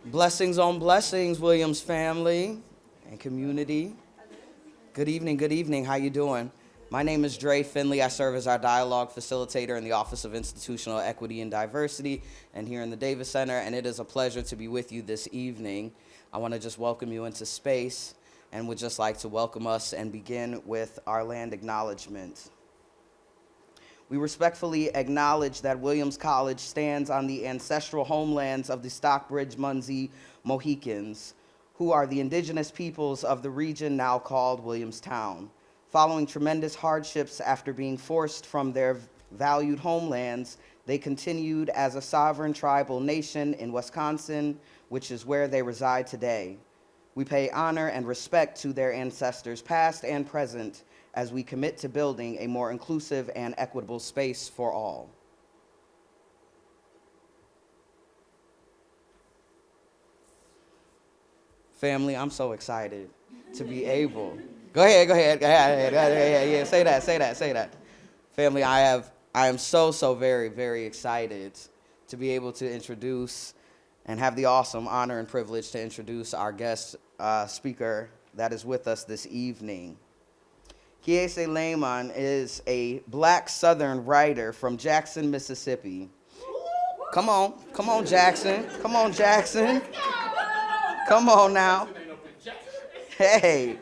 Blessings on blessings, Williams family and community. Good evening, good evening. How you doing? My name is Dre Finley. I serve as our dialogue facilitator in the Office of Institutional Equity and Diversity and here in the Davis Center, and it is a pleasure to be with you this evening. I want to just welcome you into space and would just like to welcome us and begin with our land acknowledgement. We respectfully acknowledge that Williams College stands on the ancestral homelands of the Stockbridge Munsee Mohicans, who are the indigenous peoples of the region now called Williamstown. Following tremendous hardships after being forced from their valued homelands, they continued as a sovereign tribal nation in Wisconsin, which is where they reside today. We pay honor and respect to their ancestors, past and present, as we commit to building a more inclusive and equitable space for all. Family, I'm so excited to be able. Go ahead. Yeah, say that. Family, I am so very, very excited to be able to introduce and have the awesome honor and privilege to introduce our guest speaker that is with us this evening. Kiese Laymon is a Black Southern writer from Jackson, Mississippi. Come on, Jackson. Come on now. Hey.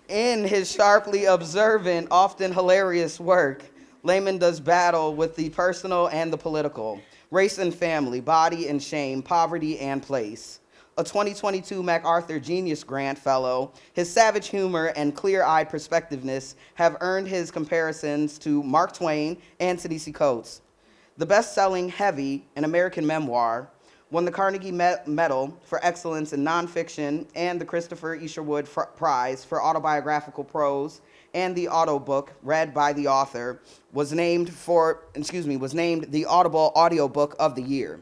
In his sharply observant, often hilarious work, Laymon does battle with the personal and the political, race and family, body and shame, poverty and place. A 2022 MacArthur Genius Grant Fellow, his savage humor and clear-eyed perspectiveness have earned his comparisons to Mark Twain and Ta-Nehisi Coates. The best-selling Heavy, an American memoir, won the Carnegie Medal for Excellence in Nonfiction and the Christopher Isherwood Prize for Autobiographical Prose, and the Auto book, read by the author, was named the Audible Audiobook of the Year.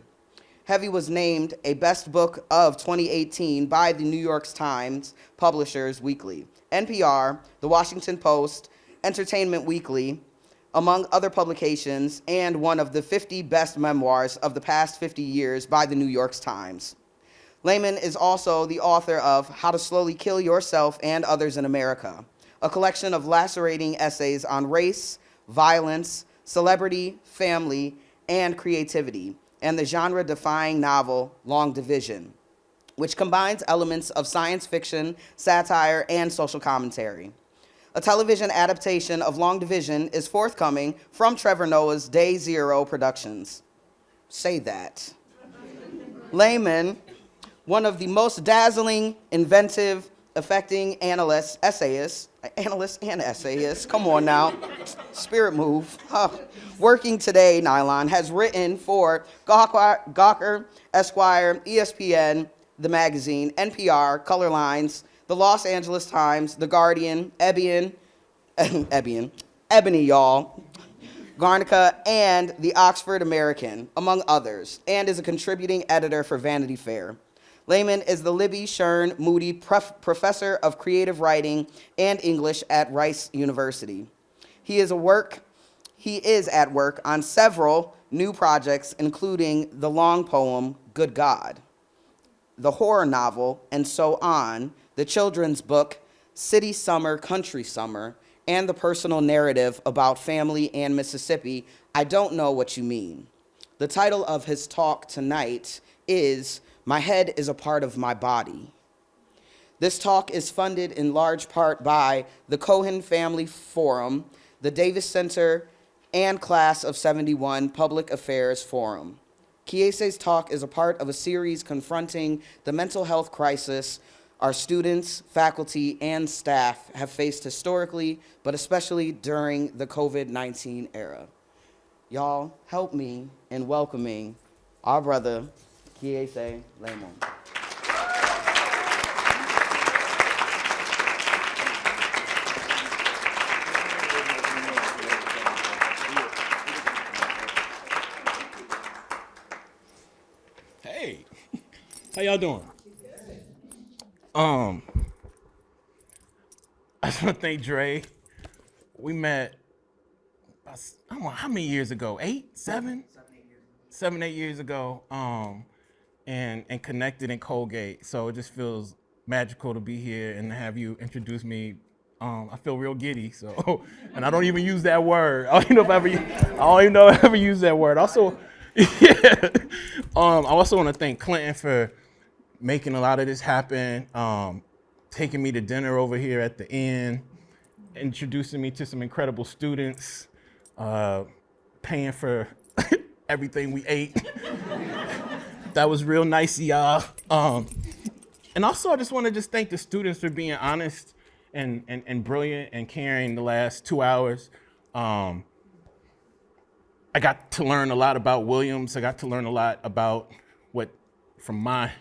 Heavy was named a Best Book of 2018 by the New York Times Publishers Weekly, NPR, The Washington Post, Entertainment Weekly, among other publications, and one of the 50 best memoirs of the past 50 years by the New York Times. Laymon is also the author of How to Slowly Kill Yourself and Others in America, a collection of lacerating essays on race, violence, celebrity, family, and creativity, and the genre-defying novel Long Division, which combines elements of science fiction, satire, and social commentary. A television adaptation of Long Division is forthcoming from Trevor Noah's Day Zero Productions. Say that. Laymon, one of the most dazzling, inventive, affecting essayists, come on now, spirit move. Working today, Nylon has written for Gawker, Esquire, ESPN, The Magazine, NPR, Color Lines, The Los Angeles Times, The Guardian, Ebony, y'all, Garnica, and The Oxford American, among others, and is a contributing editor for Vanity Fair. Laymon is the Libby Shern Moody Professor of Creative Writing and English at Rice University. He is at work on several new projects, including the long poem, Good God, the horror novel, And So On, the children's book, City Summer, Country Summer, and the personal narrative about family and Mississippi, I Don't Know What You Mean. The title of his talk tonight is My Head is a Part of My Body. This talk is funded in large part by the Cohan Family Forum, the Davis Center, and Class of 71 Public Affairs Forum. Kiese's talk is a part of a series confronting the mental health crisis our students, faculty, and staff have faced historically, but especially during the COVID-19 era. Y'all, help me in welcoming our brother, Kiese Laymon. Hey, how y'all doing? I just want to thank Dre. We met, I don't know how many years ago, 8, 7? 7, 8 years ago. and connected in Colgate. So it just feels magical to be here and have you introduce me. I feel real giddy. So, and I don't even use that word. I don't even know if I ever use that word. Also, yeah. I also want to thank Clinton for making a lot of this happen. Taking me to dinner over here at the inn, introducing me to some incredible students, paying for everything we ate. That was real nice, y'all. And also, I just want to thank the students for being honest and brilliant and caring the last 2 hours. I got to learn a lot about Williams. I got to learn a lot about what, from my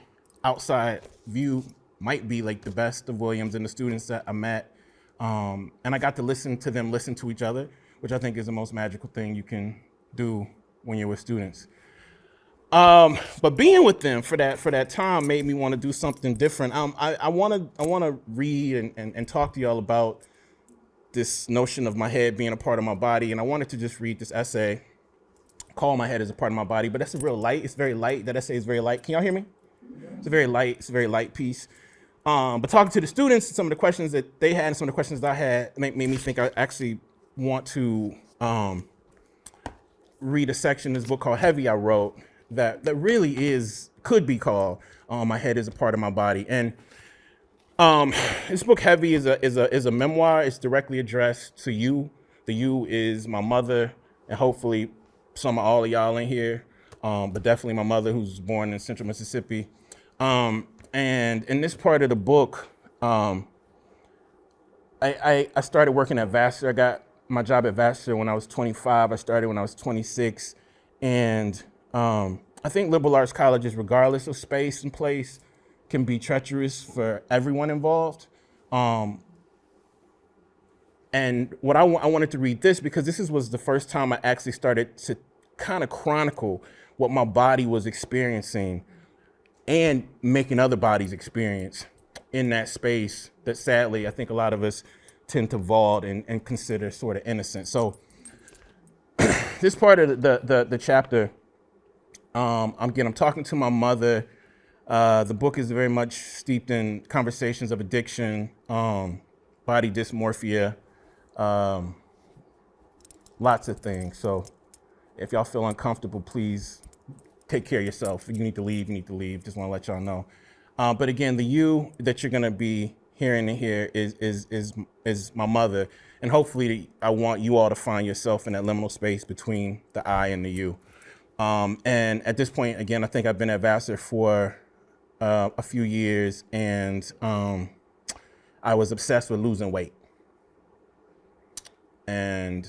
outside view, might be like the best of Williams and the students that I met. And I got to listen to them listen to each other, which I think is the most magical thing you can do when you're with students. But being with them for that time made me want to do something different. I want to read and talk to y'all about this notion of my head being a part of my body. And I wanted to just read this essay, call my head as a part of my body, but that's it's very light. That essay is very light. Can y'all hear me? It's a very light piece. But talking to the students, some of the questions that they had and some of the questions that I had made me think I actually want to read a section in this book called Heavy I wrote that really could be called My Head is a Part of My Body. And this book Heavy is a memoir. It's directly addressed to you. The you is my mother and hopefully some of all of y'all in here, but definitely my mother, who's born in Central Mississippi. And in this part of the book, I started working at Vassar. I got my job at Vassar when I was 25. I started when I was 26. And I think liberal arts colleges, regardless of space and place, can be treacherous for everyone involved. And what I wanted to read this because this was the first time I actually started to kind of chronicle what my body was experiencing and making other bodies experience in that space that sadly, I think a lot of us tend to vault and consider sort of innocent. So this part of the chapter, I'm talking to my mother. The book is very much steeped in conversations of addiction, body dysmorphia, lots of things. So if y'all feel uncomfortable, please take care of yourself. If you need to leave, you need to leave. Just want to let y'all know. But again, the you that you're going to be hearing and hear is my mother. And hopefully I want you all to find yourself in that liminal space between the I and the you. And at this point, again, I think I've been at Vassar for a few years, and I was obsessed with losing weight. And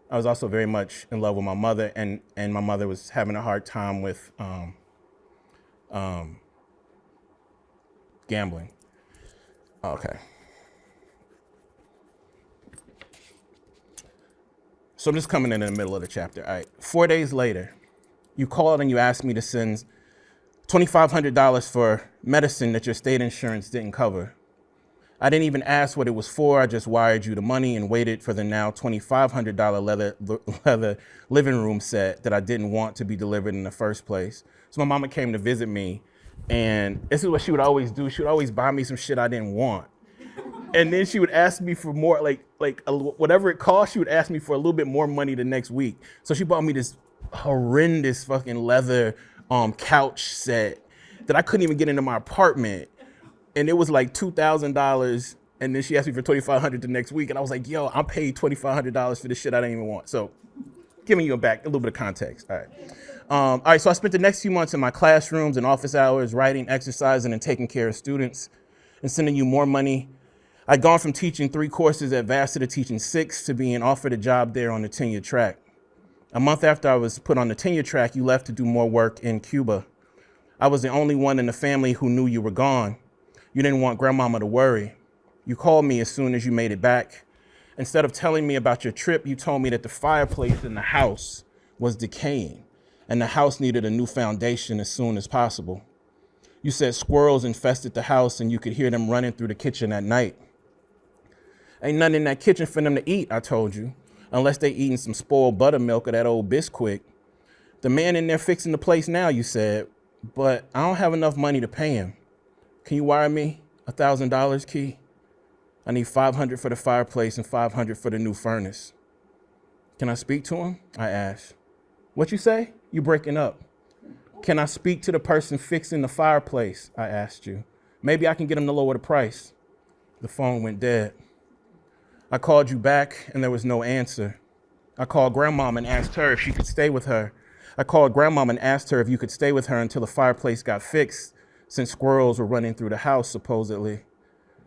I was also very much in love with my mother, and my mother was having a hard time with gambling. Okay. So I'm just coming in the middle of the chapter. All right. 4 days later, you called and you asked me to send $2,500 for medicine that your state insurance didn't cover. I didn't even ask what it was for. I just wired you the money and waited for the now $2,500 leather living room set that I didn't want to be delivered in the first place. So my mama came to visit me, and this is what she would always do. She would always buy me some shit I didn't want. And then she would ask me for more, whatever it cost, she would ask me for a little bit more money the next week. So she bought me this horrendous fucking leather couch set that I couldn't even get into my apartment. And it was like $2,000. And then she asked me for $2,500 the next week. And I was like, yo, I paid $2,500 for this shit I didn't even want. So giving you a little bit of context. All right. All right. So I spent the next few months in my classrooms and office hours, writing, exercising, and taking care of students and sending you more money. I'd gone from teaching 3 courses at Vassar to teaching 6 to being offered a job there on the tenure track. A month after I was put on the tenure track, you left to do more work in Cuba. I was the only one in the family who knew you were gone. You didn't want grandmama to worry. You called me as soon as you made it back. Instead of telling me about your trip, you told me that the fireplace in the house was decaying and the house needed a new foundation as soon as possible. You said squirrels infested the house and you could hear them running through the kitchen at night. Ain't nothing in that kitchen for them to eat, I told you, unless they eating some spoiled buttermilk or that old Bisquick. The man in there fixing the place now, you said, but I don't have enough money to pay him. Can you wire me $1,000, Key? I need $500 for the fireplace and $500 for the new furnace. Can I speak to him? I asked. What you say? You breaking up. Can I speak to the person fixing the fireplace? I asked you. Maybe I can get him to lower the price. The phone went dead. I called you back and there was no answer. I called Grandmom and asked her if she could stay with her. I called Grandmom and asked her if you could stay with her until the fireplace got fixed, since squirrels were running through the house, supposedly.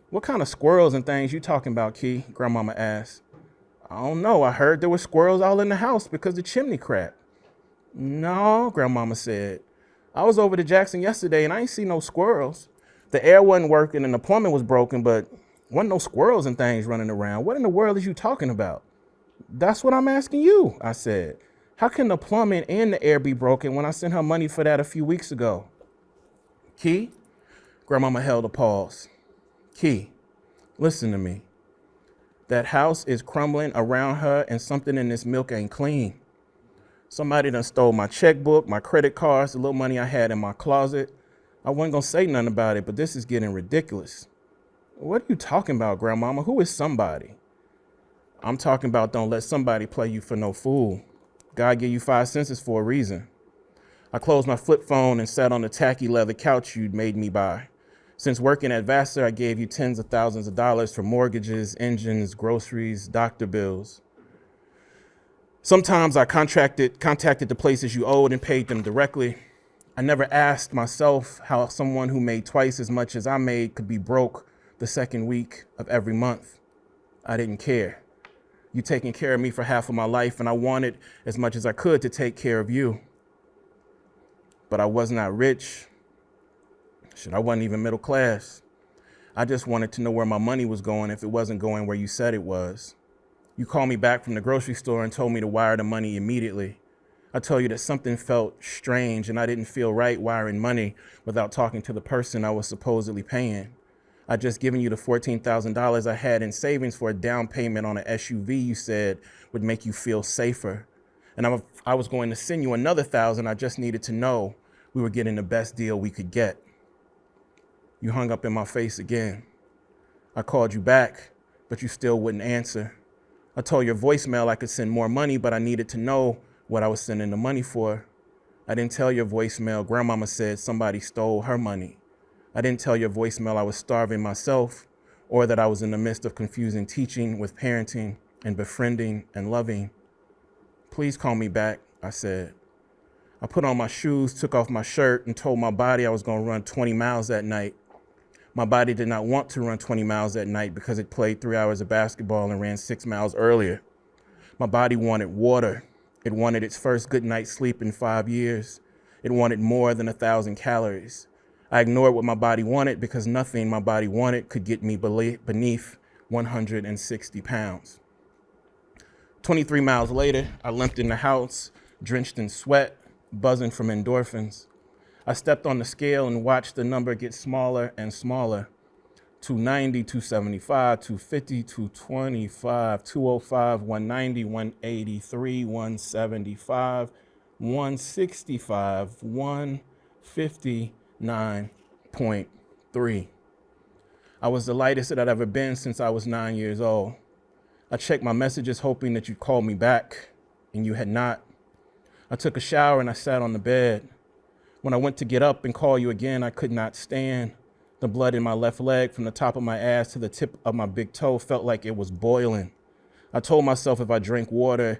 What kind of squirrels and things you talking about, Key? Grandmama asked. I don't know. I heard there were squirrels all in the house because the chimney cracked. No, Grandmama said. I was over to Jackson yesterday and I ain't see no squirrels. The air wasn't working and the plumbing was broken, but wasn't no squirrels and things running around. What in the world is you talking about? That's what I'm asking you, I said. How can the plumbing and the air be broken when I sent her money for that a few weeks ago? Key? Grandmama held a pause. Key, listen to me. That house is crumbling around her and something in this milk ain't clean. Somebody done stole my checkbook, my credit cards, the little money I had in my closet. I wasn't gonna say nothing about it, but this is getting ridiculous. What are you talking about, Grandmama? Who is somebody? I'm talking about don't let somebody play you for no fool. God gave you 5 senses for a reason. I closed my flip phone and sat on the tacky leather couch you'd made me buy. Since working at Vassar, I gave you tens of thousands of dollars for mortgages, engines, groceries, doctor bills. Sometimes I contacted the places you owed and paid them directly. I never asked myself how someone who made twice as much as I made could be broke the second week of every month. I didn't care. You taking care of me for half of my life, and I wanted as much as I could to take care of you. But I was not rich. Shit, I wasn't even middle class. I just wanted to know where my money was going if it wasn't going where you said it was. You called me back from the grocery store and told me to wire the money immediately. I told you that something felt strange and I didn't feel right wiring money without talking to the person I was supposedly paying. I just given you the $14,000 I had in savings for a down payment on an SUV you said would make you feel safer. And I was going to send you another $1,000. I just needed to know we were getting the best deal we could get. You hung up in my face again. I called you back, but you still wouldn't answer. I told your voicemail I could send more money, but I needed to know what I was sending the money for. I didn't tell your voicemail Grandmama said somebody stole her money. I didn't tell your voicemail I was starving myself, or that I was in the midst of confusing teaching with parenting and befriending and loving. Please call me back, I said. I put on my shoes, took off my shirt, and told my body I was going to run 20 miles that night. My body did not want to run 20 miles that night because it played 3 hours of basketball and ran 6 miles earlier. My body wanted water. It wanted its first good night's sleep in 5 years. It wanted more than 1,000 calories. I ignored what my body wanted because nothing my body wanted could get me beneath 160 pounds. 23 miles later, I limped in the house, drenched in sweat, buzzing from endorphins. I stepped on the scale and watched the number get smaller and smaller. 290, 275, 250, 225, 205, 190, 183, 175, 165, 159.3. I was the lightest that I'd ever been since I was 9 years old. I checked my messages hoping that you'd call me back, and you had not. I took a shower and I sat on the bed. When I went to get up and call you again, I could not stand. The blood in my left leg from the top of my ass to the tip of my big toe felt like it was boiling. I told myself if I drank water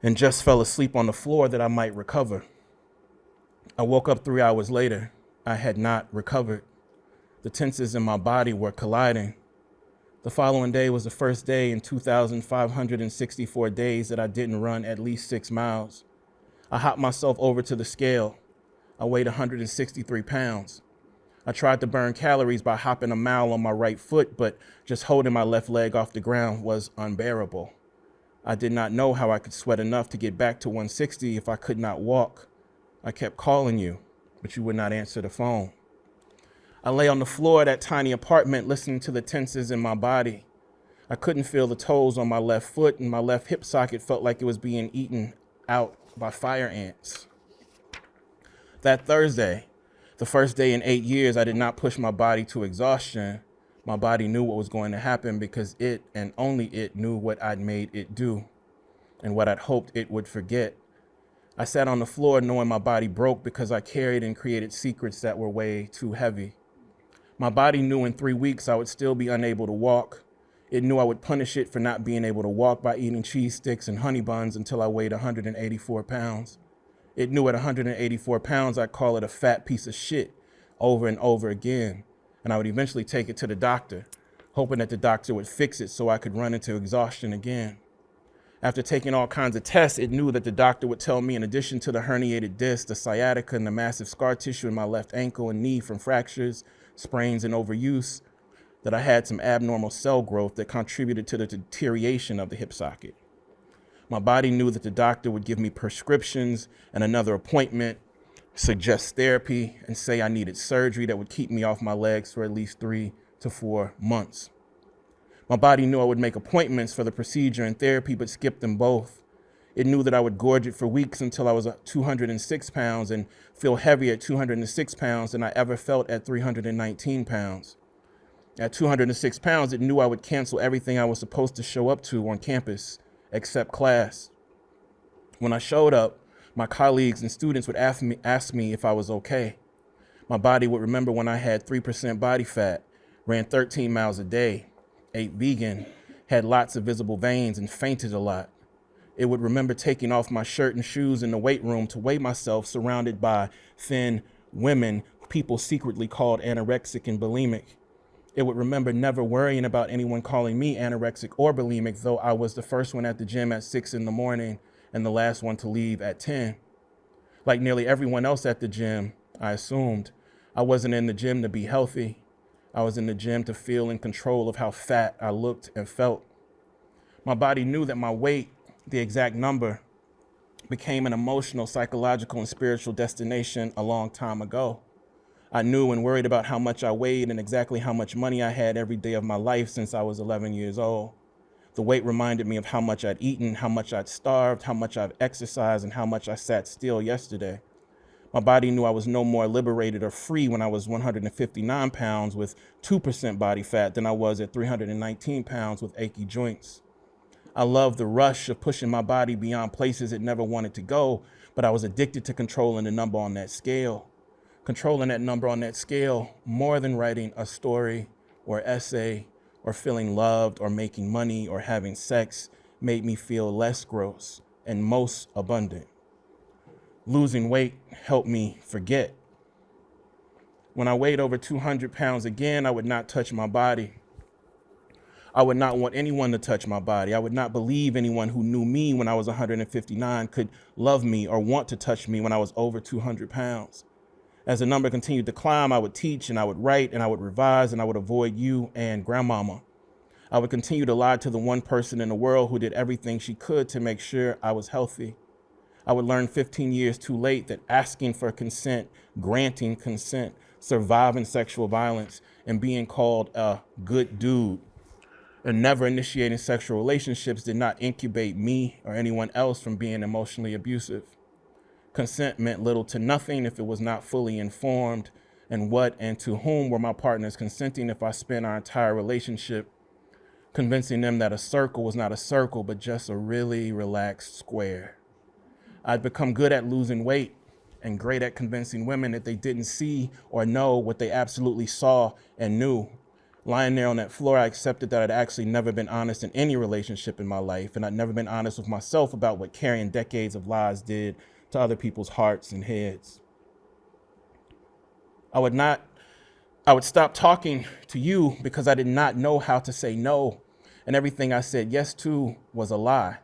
and just fell asleep on the floor that I might recover. I woke up 3 hours later. I had not recovered. The tenses in my body were colliding. The following day was the first day in 2,564 days that I didn't run at least 6 miles. I hopped myself over to the scale. I weighed 163 pounds. I tried to burn calories by hopping a mile on my right foot, but just holding my left leg off the ground was unbearable. I did not know how I could sweat enough to get back to 160 if I could not walk. I kept calling you, but you would not answer the phone. I lay on the floor of that tiny apartment listening to the tenses in my body. I couldn't feel the toes on my left foot, and my left hip socket felt like it was being eaten out by fire ants. That Thursday, the first day in 8 years, I did not push my body to exhaustion. My body knew what was going to happen because it and only it knew what I'd made it do and what I'd hoped it would forget. I sat on the floor knowing my body broke because I carried and created secrets that were way too heavy. My body knew in 3 weeks I would still be unable to walk. It knew I would punish it for not being able to walk by eating cheese sticks and honey buns until I weighed 184 pounds. It knew at 184 pounds I'd call it a fat piece of shit over and over again, and I would eventually take it to the doctor, hoping that the doctor would fix it so I could run into exhaustion again. After taking all kinds of tests, it knew that the doctor would tell me, in addition to the herniated disc, the sciatica, and the massive scar tissue in my left ankle and knee from fractures, sprains, and overuse, that I had some abnormal cell growth that contributed to the deterioration of the hip socket. My body knew that the doctor would give me prescriptions and another appointment, suggest therapy, and say I needed surgery that would keep me off my legs for at least 3 to 4 months. My body knew I would make appointments for the procedure and therapy, but skip them both. It knew that I would gorge it for weeks until I was 206 pounds and feel heavier at 206 pounds than I ever felt at 319 pounds. At 206 pounds, it knew I would cancel everything I was supposed to show up to on campus, except class. When I showed up, my colleagues and students would ask me if I was okay. My body would remember when I had 3% body fat, ran 13 miles a day, ate vegan, had lots of visible veins, and fainted a lot. It would remember taking off my shirt and shoes in the weight room to weigh myself surrounded by thin women people secretly called anorexic and bulimic. It would remember never worrying about anyone calling me anorexic or bulimic, though I was the first one at the gym at 6 in the morning and the last one to leave at 10. Like nearly everyone else at the gym, I assumed, I wasn't in the gym to be healthy. I was in the gym to feel in control of how fat I looked and felt. My body knew that my weight, the exact number, became an emotional, psychological, and spiritual destination a long time ago. I knew and worried about how much I weighed and exactly how much money I had every day of my life since I was 11 years old. The weight reminded me of how much I'd eaten, how much I'd starved, how much I'd exercised, and how much I sat still yesterday. My body knew I was no more liberated or free when I was 159 pounds with 2% body fat than I was at 319 pounds with achy joints. I loved the rush of pushing my body beyond places it never wanted to go, but I was addicted to controlling the number on that scale. Controlling that number on that scale, more than writing a story or essay or feeling loved or making money or having sex, made me feel less gross and most abundant. Losing weight helped me forget. When I weighed over 200 pounds again, I would not touch my body. I would not want anyone to touch my body. I would not believe anyone who knew me when I was 159 could love me or want to touch me when I was over 200 pounds. As the number continued to climb, I would teach and I would write and I would revise and I would avoid you and grandmama. I would continue to lie to the one person in the world who did everything she could to make sure I was healthy. I would learn 15 years too late that asking for consent, granting consent, surviving sexual violence, and being called a good dude and never initiating sexual relationships did not incubate me or anyone else from being emotionally abusive. Consent meant little to nothing if it was not fully informed, and what and to whom were my partners consenting if I spent our entire relationship convincing them that a circle was not a circle, but just a really relaxed square. I'd become good at losing weight and great at convincing women that they didn't see or know what they absolutely saw and knew. Lying there on that floor, I accepted that I'd actually never been honest in any relationship in my life, and I'd never been honest with myself about what carrying decades of lies did to other people's hearts and heads. I would stop talking to you because I did not know how to say no, and everything I said yes to was a lie.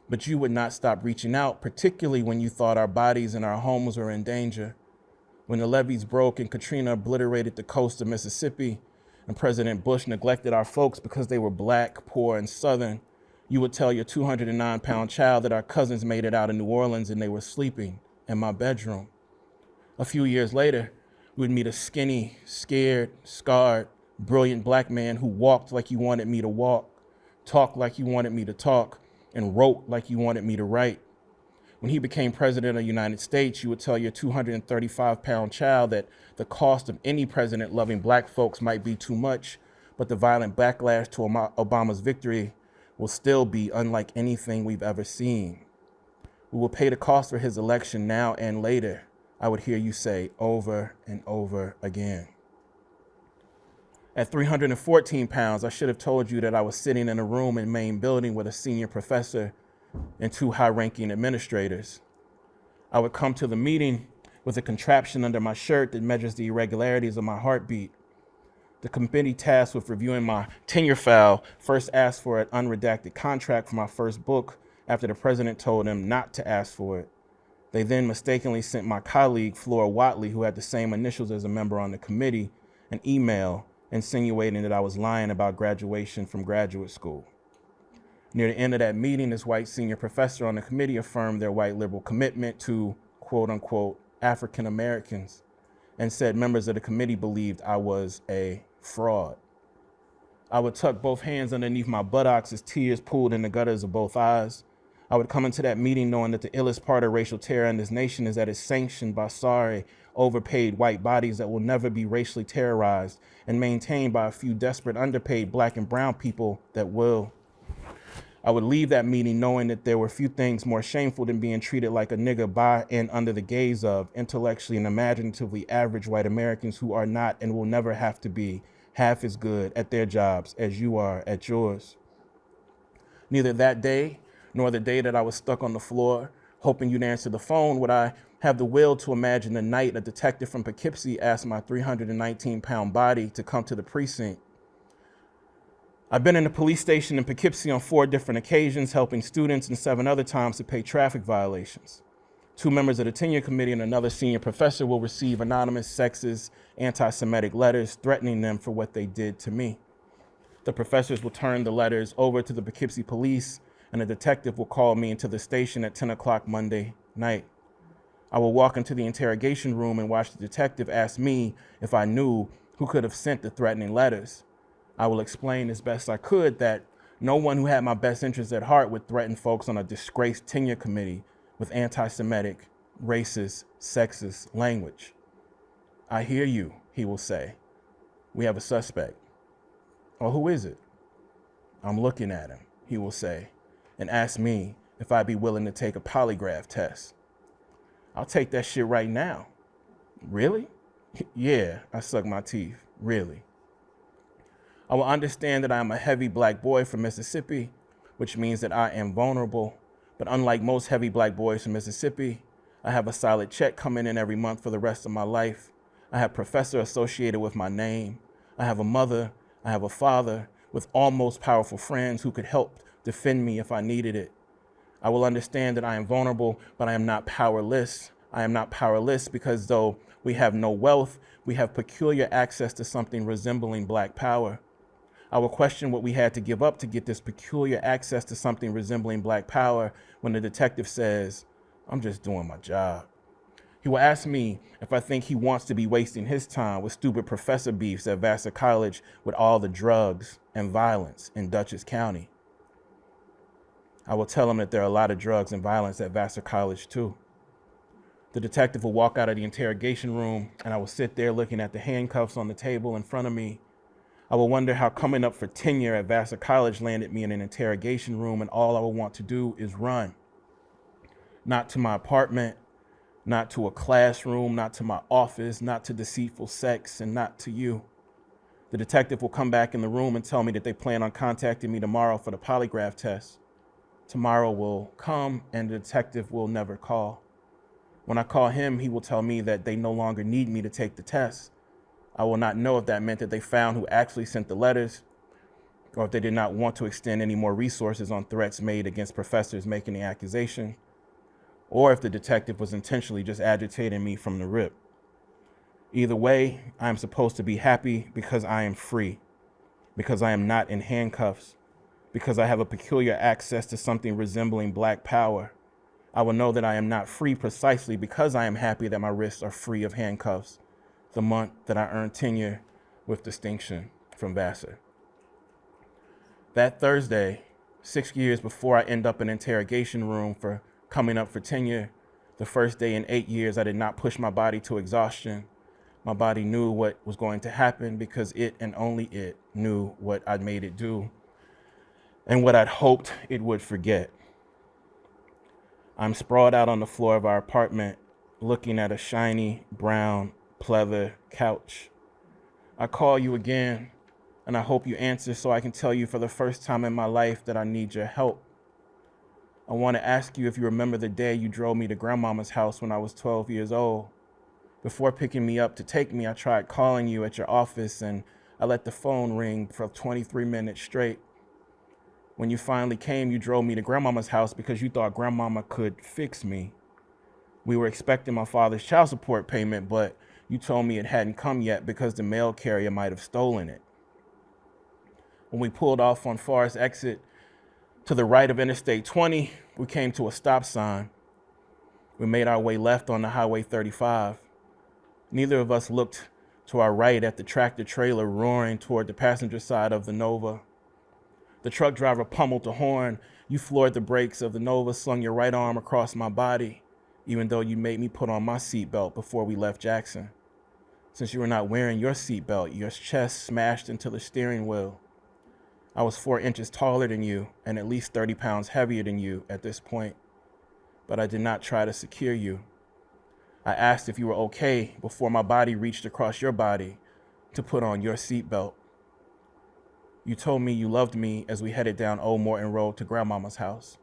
But you would not stop reaching out, particularly when you thought our bodies and our homes were in danger. When the levees broke and Katrina obliterated the coast of Mississippi, and President Bush neglected our folks because they were black, poor, and Southern, you would tell your 209-pound child that our cousins made it out of New Orleans and they were sleeping in my bedroom. A few years later, we'd meet a skinny, scared, scarred, brilliant black man who walked like you wanted me to walk, talked like you wanted me to talk, and wrote like you wanted me to write. When he became president of the United States, you would tell your 235-pound child that the cost of any president loving black folks might be too much, but the violent backlash to Obama's victory will still be unlike anything we've ever seen. We will pay the cost for his election now and later, I would hear you say over and over again. At 314 pounds, I should have told you that I was sitting in a room in main building with a senior professor and 2 high-ranking administrators. I would come to the meeting with a contraption under my shirt that measures the irregularities of my heartbeat. The committee tasked with reviewing my tenure file first asked for an unredacted contract for my first book after the president told them not to ask for it. They then mistakenly sent my colleague, Flora Watley, who had the same initials as a member on the committee, an email insinuating that I was lying about graduation from graduate school. Near the end of that meeting, this white senior professor on the committee affirmed their white liberal commitment to, quote unquote, African Americans, and said members of the committee believed I was a fraud. I would tuck both hands underneath my buttocks as tears pooled in the gutters of both eyes. I would come into that meeting knowing that the illest part of racial terror in this nation is that it's sanctioned by sorry, overpaid white bodies that will never be racially terrorized and maintained by a few desperate, underpaid black and brown people that will. I would leave that meeting knowing that there were few things more shameful than being treated like a nigger by and under the gaze of intellectually and imaginatively average white Americans who are not and will never have to be half as good at their jobs as you are at yours. Neither that day nor the day that I was stuck on the floor hoping you'd answer the phone would I have the will to imagine the night a detective from Poughkeepsie asked my 319-pound body to come to the precinct. I've been in the police station in Poughkeepsie on 4 different occasions, helping students, and 7 other times to pay traffic violations. 2 members of the tenure committee and another senior professor will receive anonymous, sexist, anti-Semitic letters threatening them for what they did to me. The professors will turn the letters over to the Poughkeepsie police, and a detective will call me into the station at 10 o'clock Monday night. I will walk into the interrogation room and watch the detective ask me if I knew who could have sent the threatening letters. I will explain as best I could that no one who had my best interests at heart would threaten folks on a disgraced tenure committee with anti-Semitic, racist, sexist language. I hear you, he will say. We have a suspect. Or who is it? I'm looking at him, he will say, and ask me if I'd be willing to take a polygraph test. I'll take that shit right now. Really? Yeah, I suck my teeth. Really. I will understand that I am a heavy black boy from Mississippi, which means that I am vulnerable. But unlike most heavy black boys from Mississippi, I have a solid check coming in every month for the rest of my life. I have professor associated with my name. I have a mother. I have a father with almost powerful friends who could help defend me if I needed it. I will understand that I am vulnerable, but I am not powerless. I am not powerless because though we have no wealth, we have peculiar access to something resembling black power. I will question what we had to give up to get this peculiar access to something resembling black power when the detective says, I'm just doing my job. He will ask me if I think he wants to be wasting his time with stupid professor beefs at Vassar College with all the drugs and violence in Dutchess County. I will tell him that there are a lot of drugs and violence at Vassar College too. The detective will walk out of the interrogation room and I will sit there looking at the handcuffs on the table in front of me. I will wonder how coming up for tenure at Vassar College landed me in an interrogation room, and all I will want to do is run. Not to my apartment, not to a classroom, not to my office, not to deceitful sex, and not to you. The detective will come back in the room and tell me that they plan on contacting me tomorrow for the polygraph test. Tomorrow will come and the detective will never call. When I call him, he will tell me that they no longer need me to take the test. I will not know if that meant that they found who actually sent the letters, or if they did not want to extend any more resources on threats made against professors making the accusation, or if the detective was intentionally just agitating me from the rip. Either way, I am supposed to be happy because I am free, because I am not in handcuffs, because I have a peculiar access to something resembling black power. I will know that I am not free precisely because I am happy that my wrists are free of handcuffs the month that I earned tenure with distinction from Vassar. That Thursday, 6 years before I end up in an interrogation room for coming up for tenure, the first day in 8 years, I did not push my body to exhaustion. My body knew what was going to happen because it and only it knew what I'd made it do and what I'd hoped it would forget. I'm sprawled out on the floor of our apartment, looking at a shiny brown pleather couch. I call you again, and I hope you answer so I can tell you for the first time in my life that I need your help. I want to ask you if you remember the day you drove me to Grandmama's house when I was 12 years old. Before picking me up to take me, I tried calling you at your office, and I let the phone ring for 23 minutes straight. When you finally came, you drove me to Grandmama's house because you thought Grandmama could fix me. We were expecting my father's child support payment, but you told me it hadn't come yet because the mail carrier might have stolen it. When we pulled off on Forest Exit to the right of Interstate 20, we came to a stop sign. We made our way left on the Highway 35. Neither of us looked to our right at the tractor trailer roaring toward the passenger side of the Nova. The truck driver pummeled the horn. You floored the brakes of the Nova, slung your right arm across my body, even though you made me put on my seatbelt before we left Jackson. Since you were not wearing your seatbelt, your chest smashed into the steering wheel. I was 4 inches taller than you and at least 30 pounds heavier than you at this point, but I did not try to secure you. I asked if you were okay before my body reached across your body to put on your seatbelt. You told me you loved me as we headed down Old Morton Road to Grandmama's house.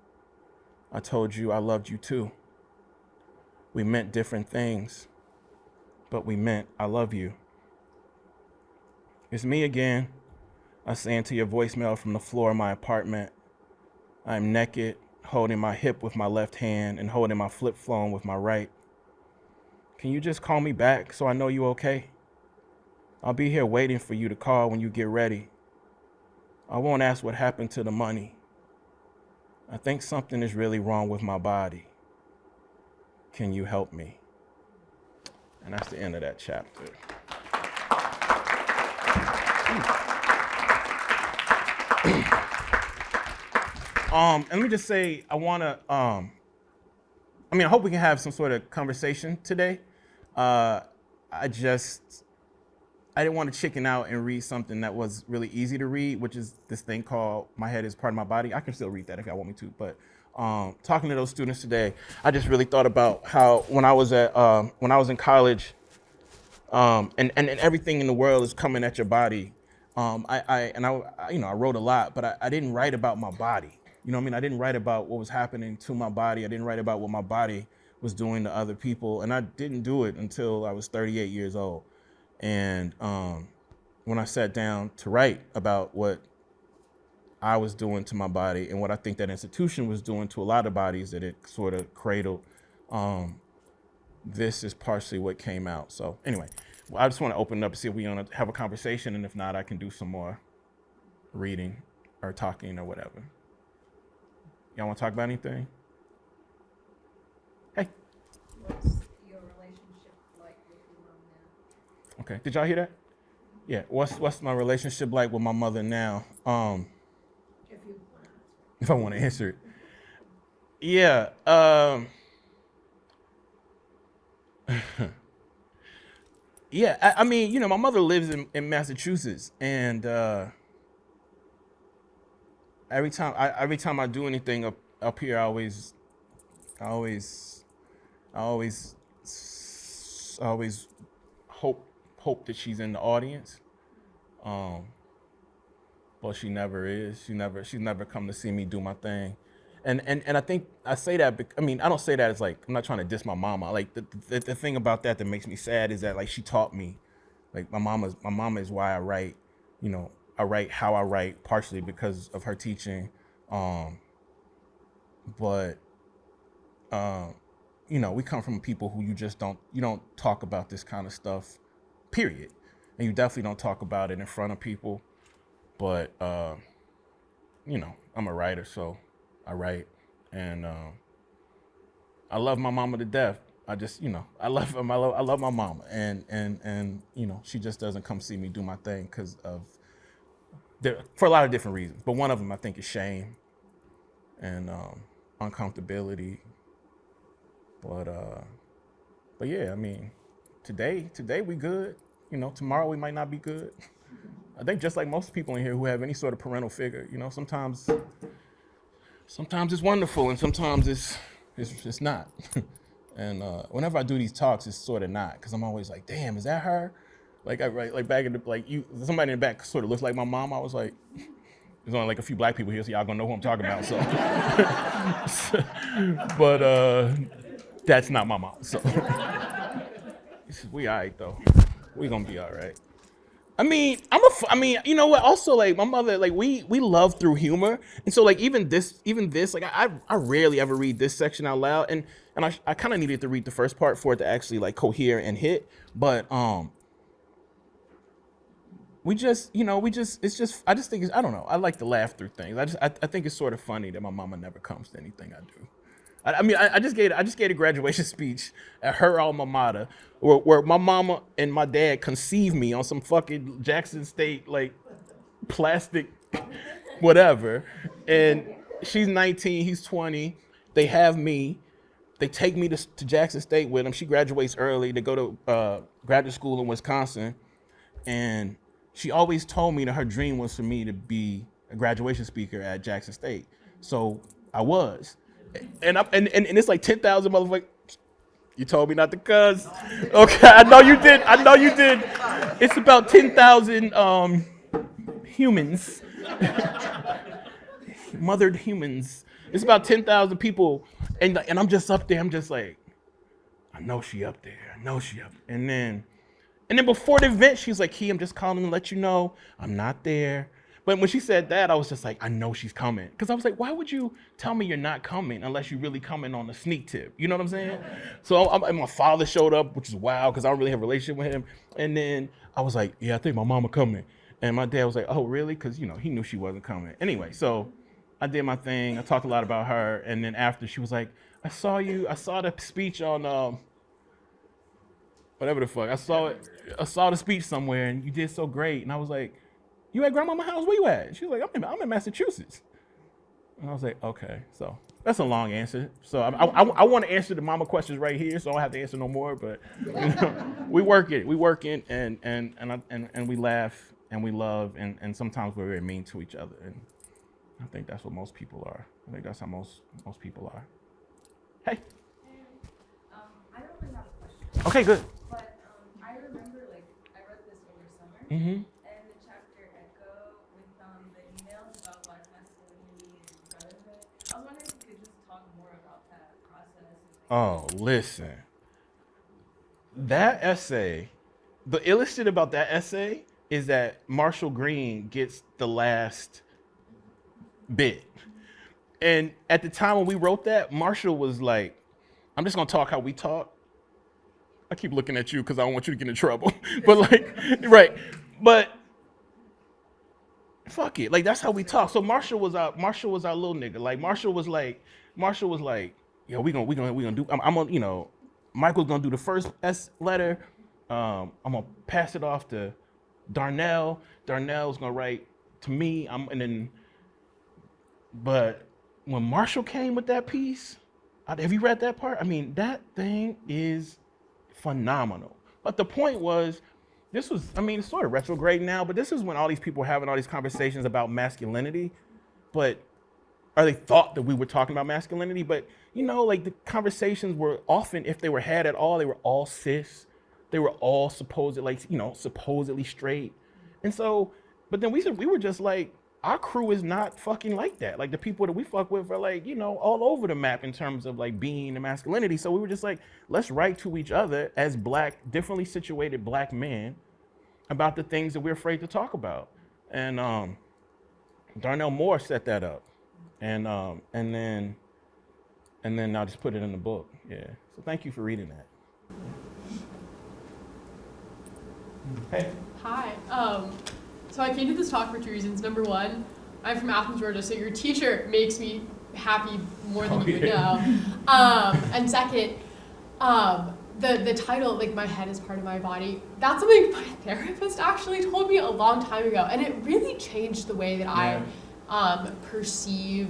I told you I loved you too. We meant different things, but we meant I love you. It's me again. I say into your voicemail from the floor of my apartment. I'm naked, holding my hip with my left hand and holding my flip phone with my right. Can you just call me back so I know you're okay? I'll be here waiting for you to call when you get ready. I won't ask what happened to the money. I think something is really wrong with my body. Can you help me? And that's the end of that chapter. And let me just say, I hope we can have some sort of conversation today. I didn't want to chicken out and read something that was really easy to read, which is this thing called My Head is Part of My Body. I can still read that if y'all want me to, but talking to those students today, I just really thought about how when I was in college, and everything in the world is coming at your body. I wrote a lot, but I didn't write about my body. You know what I mean? I didn't write about what was happening to my body. I didn't write about what my body was doing to other people, and I didn't do it until I was 38 years old. And when I sat down to write about what I was doing to my body and what I think that institution was doing to a lot of bodies that it sort of cradled, this is partially what came out. So anyway, I just want to open it up and see if we want to have a conversation, and if not, I can do some more reading or talking or whatever. Y'all want to talk about anything? Hey. What's your relationship like with your mom now? Okay. Did y'all hear that? Yeah. What's my relationship like with my mother now? If you want to answer. If I want to answer it. Yeah. Yeah. I mean, my mother lives in Massachusetts, and every time I do anything up here, I always hope that she's in the audience. But she never is. She's never come to see me do my thing. And I think I say that, I don't say that as like, I'm not trying to diss my mama. Like the thing about that makes me sad is that like she taught me, like my mama is why I write, I write how I write, partially because of her teaching. But we come from people who you don't talk about this kind of stuff, period. And you definitely don't talk about it in front of people. But, I'm a writer, so I write. And I love my mama to death. I just, I love my mama. And she just doesn't come see me do my thing for a lot of different reasons. But one of them, I think, is shame and uncomfortability But yeah, I mean, today we good. You know, tomorrow we might not be good. I think just like most people in here who have any sort of parental figure, you know, sometimes it's wonderful and sometimes it's not. And whenever I do these talks, it's sort of not, because I'm always like, damn, is that her? Like back in the, like, somebody in the back sort of looks like my mom. I was like, there's only like a few black people here, so y'all gonna know who I'm talking about. So, but that's not my mom. So we all right though. We gonna be all right. I mean, you know what? Also, like, my mother, like, we love through humor, and so, like, even this, like, I rarely ever read this section out loud, and I kind of needed to read the first part for it to actually, like, cohere and hit, but I just think I don't know. I like to laugh through things. I think it's sort of funny that my mama never comes to anything I do. I just gave a graduation speech at her alma mater where my mama and my dad conceived me on some fucking Jackson State, like, plastic whatever. And she's 19, he's 20. They have me. They take me to Jackson State with them. She graduates early to go to graduate school in Wisconsin. And she always told me that her dream was for me to be a graduation speaker at Jackson State. So I was. And it's like 10,000 motherfuckers. You told me not to cuss. Okay, I know you did. It's about 10,000 humans, mothered humans. It's about 10,000 people, and I'm just up there. I'm just like, I know she up there. And then before the event, she's like, Key, I'm just calling to let you know I'm not there. But when she said that, I was just like, I know she's coming. Because I was like, why would you tell me you're not coming unless you're really coming on a sneak tip? You know what I'm saying? So and my father showed up, which is wild because I don't really have a relationship with him. And then I was like, yeah, I think my mama coming. And my dad was like, oh, really? Because, you know, he knew she wasn't coming. Anyway, so I did my thing. I talked a lot about her. And then after, she was like, I saw the speech on whatever the fuck. I saw the speech somewhere and you did so great. And I was like, you at grandmama's house? Where you at? She was like, I'm in Massachusetts. And I was like, okay. So that's a long answer. So I want to answer the mama questions right here, so I don't have to answer no more. But you know, we work it, and we laugh and we love, and sometimes we're very mean to each other. And I think that's what most people are. I think that's how most people are. Hey. I don't really have a question. Okay, good. But I remember, like, I read this over summer. Mm-hmm. And the chapter Echo with the emails about Black masculinity and brotherhood. I was wondering if you could just talk more about that process. Oh, listen. That essay, the illustrated about that essay is that Marshall Green gets the last bit. And at the time when we wrote that, Marshall was like, I'm just gonna talk how we talk. I keep looking at you because I don't want you to get in trouble. But like, right. But fuck it. Like, that's how we talk. So Marshall was our little nigga. Like Marshall was like, yo, we gonna do, I'm gonna, you know, Michael's gonna do the first letter. I'm gonna pass it off to Darnell. Darnell's gonna write to me. But when Marshall came with that piece, have you read that part? I mean, that thing is phenomenal. But the point was, this was, I mean, it's sort of retrograde now, but this is when all these people were having all these conversations about masculinity, or they thought that we were talking about masculinity, but, you know, like, the conversations were often, if they were had at all, they were all cis. They were all supposedly straight. And so, but then we were just like, our crew is not fucking like that. Like, the people that we fuck with are, like, you know, all over the map in terms of, like, being and masculinity. So we were just like, let's write to each other as Black, differently situated Black men about the things that we're afraid to talk about. And Darnell Moore set that up. And then I'll just put it in the book. Yeah. So thank you for reading that. Hey. Hi. So I came to this talk for 2 reasons. Number one, I'm from Athens, Georgia, so your t-shirt makes me happy more than you would know. And second, the title, like, my head is part of my body, that's something my therapist actually told me a long time ago, and it really changed the way that I perceive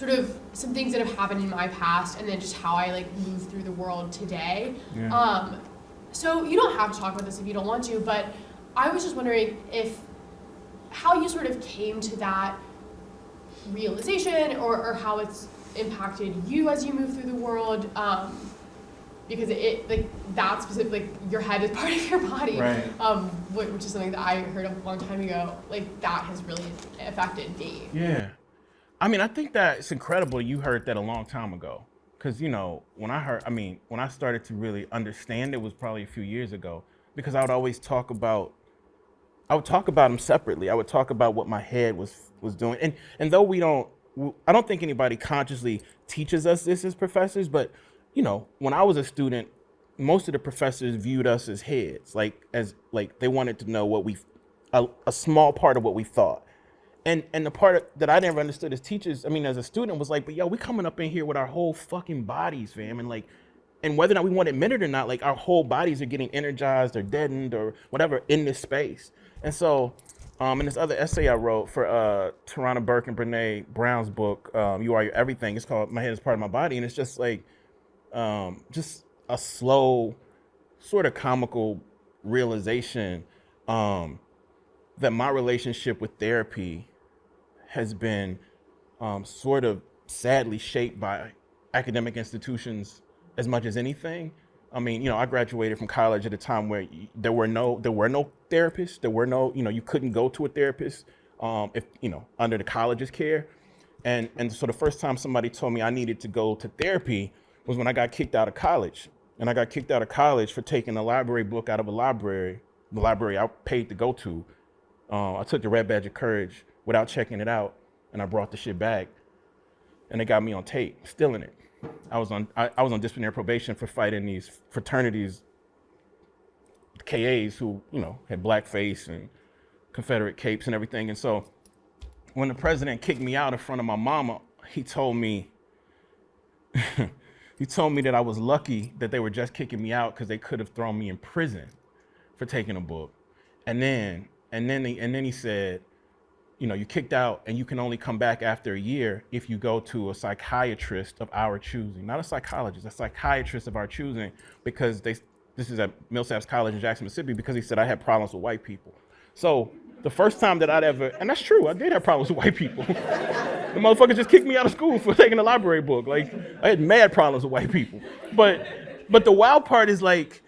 sort of some things that have happened in my past, and then just how I like move through the world today. Yeah. So you don't have to talk about this if you don't want to, but I was just wondering how you sort of came to that realization, or how it's impacted you as you move through the world, because it like that specific, like your head is part of your body, right. Which is something that I heard a long time ago. Like that has really affected me. Yeah, I mean, I think that it's incredible you heard that a long time ago, because when I started to really understand it was probably a few years ago, because I would always talk about them separately. I would talk about what my head was doing, and though I don't think anybody consciously teaches us this as professors, but when I was a student, most of the professors viewed us as heads, like they wanted to know a small part of what we thought. And the part that I never understood as teachers, as a student, was like, but yo, we coming up in here with our whole fucking bodies, fam. And whether or not we want to admit it or not, like our whole bodies are getting energized or deadened or whatever in this space. And so in this other essay I wrote for Tarana Burke and Brene Brown's book, You Are Your Everything, it's called My Head is Part of My Body. And it's just like, just a slow, sort of comical realization that my relationship with therapy has been sort of sadly shaped by academic institutions as much as anything. I graduated from college at a time where there were no therapists. There were no, you couldn't go to a therapist if under the college's care. And so the first time somebody told me I needed to go to therapy was when I got kicked out of college. And I got kicked out of college for taking a library book out of the library I paid to go to. I took the red badge of courage without checking it out, and I brought the shit back, and they got me on tape, stealing it. I was on disciplinary probation for fighting these fraternities, KAs who, had blackface and Confederate capes and everything. And so when the president kicked me out in front of my mama, he told me that I was lucky that they were just kicking me out because they could have thrown me in prison for taking a book. And then he said, you're kicked out and you can only come back after a year if you go to a psychiatrist of our choosing. Not a psychologist, a psychiatrist of our choosing, because this is at Millsaps College in Jackson, Mississippi, because he said I had problems with white people. So the first time that I'd ever, and that's true, I did have problems with white people. The motherfucker just kicked me out of school for taking a library book. Like, I had mad problems with white people. But the wild part is, like,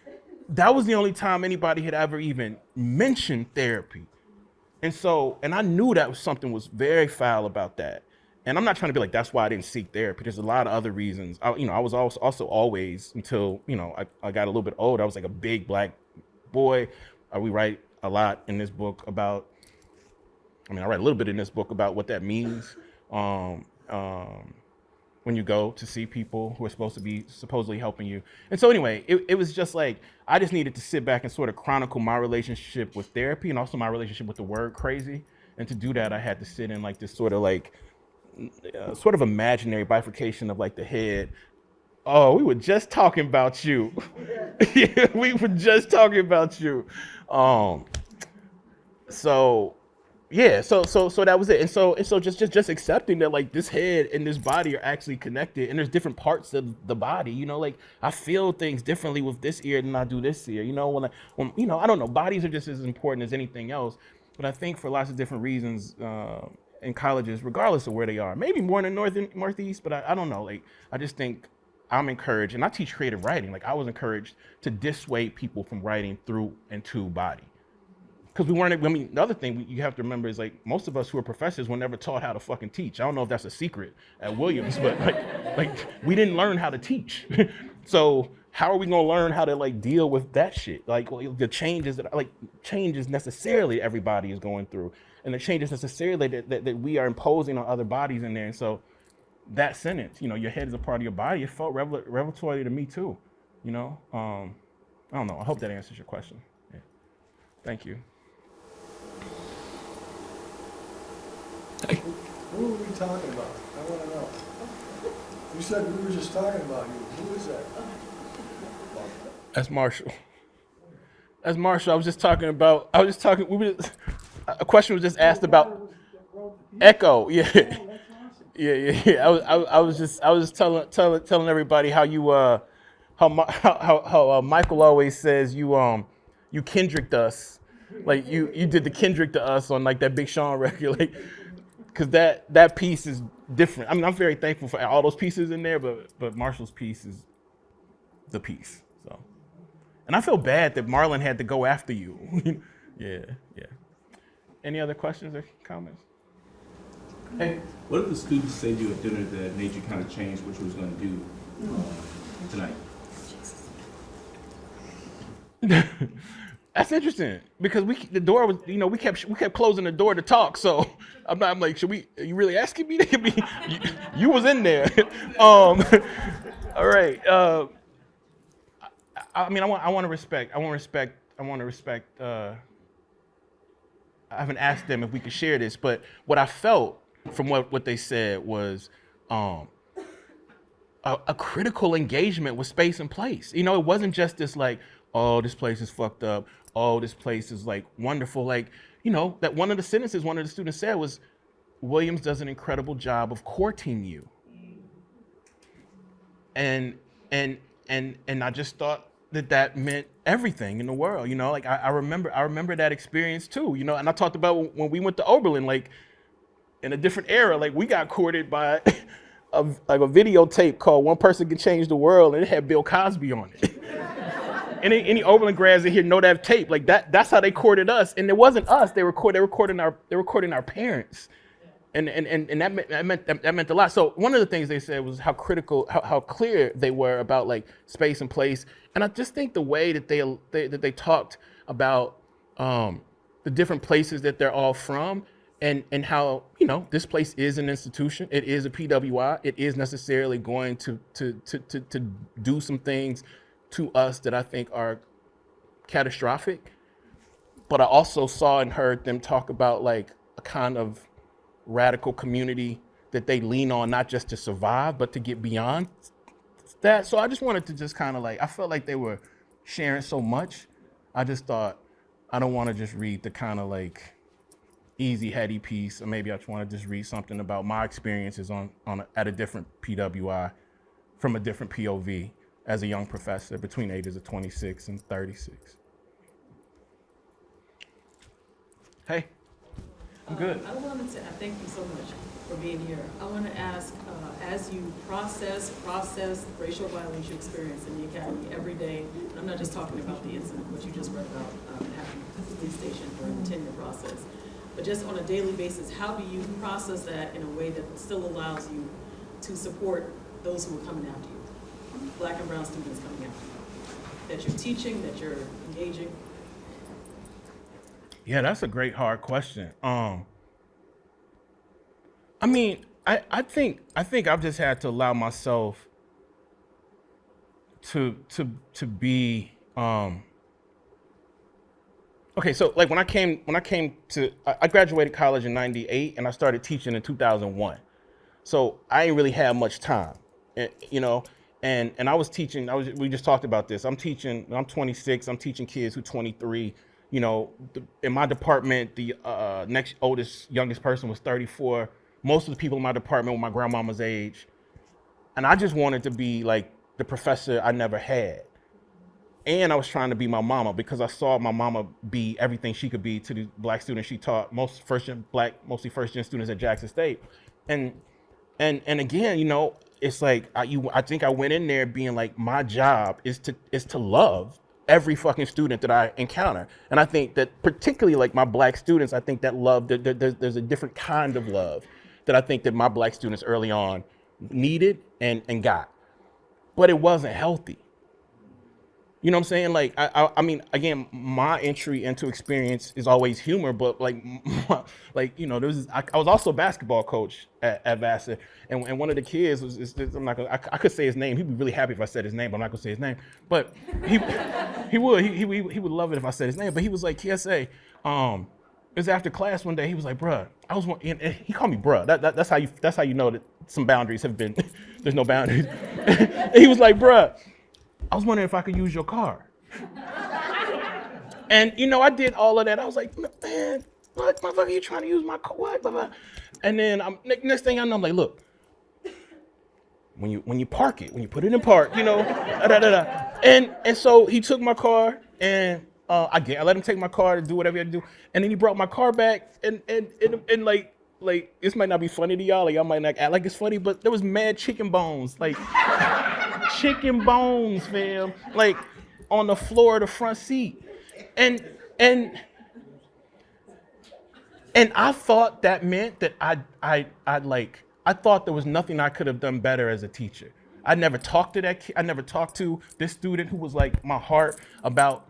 that was the only time anybody had ever even mentioned therapy. And I knew that something was very foul about that. And I'm not trying to be like, that's why I didn't seek therapy. There's a lot of other reasons. I was also always, until, I got a little bit older, I was like a big black boy. We write a lot in this book about, I write a little bit in this book about what that means when you go to see people who are supposed to be supposedly helping you. And so anyway, it was just like, I just needed to sit back and sort of chronicle my relationship with therapy and also my relationship with the word crazy. And to do that, I had to sit in like this sort of imaginary bifurcation of like the head. Oh, we were just talking about you. Yeah, we were just talking about you. So that was it. And so just accepting that like this head and this body are actually connected, and there's different parts of the body, like I feel things differently with this ear than I do this ear, when I don't know, bodies are just as important as anything else. But I think for lots of different reasons, in colleges, regardless of where they are, maybe more in the Northeast, but I don't know, like, I just think I'm encouraged, and I teach creative writing. Like, I was encouraged to dissuade people from writing through and to body. Because the other thing you have to remember is, like, most of us who are professors were never taught how to fucking teach. I don't know if that's a secret at Williams, but like we didn't learn how to teach. So how are we gonna learn how to like deal with that shit? Like, the changes necessarily everybody is going through, and the changes necessarily that we are imposing on other bodies in there. And so that sentence, your head is a part of your body, it felt revelatory to me too. I don't know. I hope that answers your question. Yeah. Thank you. Who are we talking about? I want to know. You said we were just talking about you. Who is that? That's Marshall. That's Marshall. A question was just asked about Echo. Yeah. Yeah. I was just telling everybody how you how Michael always says you Kendricked us, like you did the Kendrick to us on like that Big Sean record, like, because that piece is different. I mean, I'm very thankful for all those pieces in there, but Marshall's piece is the piece. So, and I feel bad that Marlon had to go after you. Yeah. Any other questions or comments? Hey, what did the students say to you at dinner that made you kind of change what you was going to do tonight? That's interesting because the door was, we kept closing the door to talk. So I'm like, are you really asking me to be? You was in there. All right. I mean, I want to respect. I haven't asked them if we could share this, but what I felt from what they said was a critical engagement with space and place. It wasn't just this like, oh, this place is fucked up. Oh, this place is like wonderful. Like, that one of the sentences one of the students said was, Williams does an incredible job of courting you. And I just thought that meant everything in the world, like I remember that experience too, and I talked about when we went to Oberlin, like in a different era, like we got courted by a videotape called One Person Can Change the World, and it had Bill Cosby on it. Any Oberlin grads in here know that tape, like that's how they courted us, and it wasn't us, they were courting our parents. And that meant a lot. So one of the things they said was how critical, how clear they were about like space and place. And I just think the way that they talked about the different places that they're all from, and how this place is an institution. It is a PWI. It is necessarily going to do some things to us that I think are catastrophic. But I also saw and heard them talk about like a kind of radical community that they lean on, not just to survive, but to get beyond that. So I just wanted to just kind of like, I felt like they were sharing so much. I just thought, I don't want to just read the kind of like easy, heady piece, or maybe I just want to just read something about my experiences at a different PWI from a different POV as a young professor between ages of 26 and 36. Hey. I'm good. I wanted to thank you so much for being here. I want to ask, as you process racial violence you experience in the academy every day, and I'm not just talking about the incident, what you just read about happening at the police station during the tenure process, but just on a daily basis, how do you process that in a way that still allows you to support those who are coming after you, Black and brown students coming after you, that you're teaching, that you're engaging? Yeah, that's a great hard question. I mean, I think I've just had to allow myself to be okay. So like when I came to, I graduated college in '98 and I started teaching in 2001. So I ain't really had much time, and I was teaching. We just talked about this. I'm 26. I'm teaching kids who 23. In my department, the next youngest person was 34. Most of the people in my department were my grandmama's age. And I just wanted to be like the professor I never had. And I was trying to be my mama because I saw my mama be everything she could be to the Black students she taught, mostly first-gen students at Jackson State. And again, it's like I think I went in there being like, my job is to love every fucking student that I encounter. And I think that particularly like my Black students, I think that love, there's a different kind of love that I think that my Black students early on needed and got. But it wasn't healthy. You know what I'm saying? Like, I mean, again, my entry into experience is always humor, but I was also a basketball coach at Vassar, and one of the kids I could say his name. He'd be really happy if I said his name, but I'm not gonna say his name. But he would love it if I said his name. But he was like, Kiese, it was after class one day. He was like, bruh, and he called me bruh. That's how you know that some boundaries have been. There's no boundaries. And he was like, bruh, I was wondering if I could use your car. And, I did all of that. I was like, man, What, motherfucker, you trying to use my car? What? Blah, blah. And then next thing I know, I'm like, look, when you park it, when you put it in park, you know, And so he took my car, and I let him take my car to do whatever he had to do. And then he brought my car back, and like this might not be funny to y'all, like y'all might not act like it's funny, but there was mad chicken bones, like chicken bones, fam, like on the floor of the front seat. And I thought that meant that I thought there was nothing I could have done better as a teacher. I never talked to that kid. I never talked to this student who was like my heart about,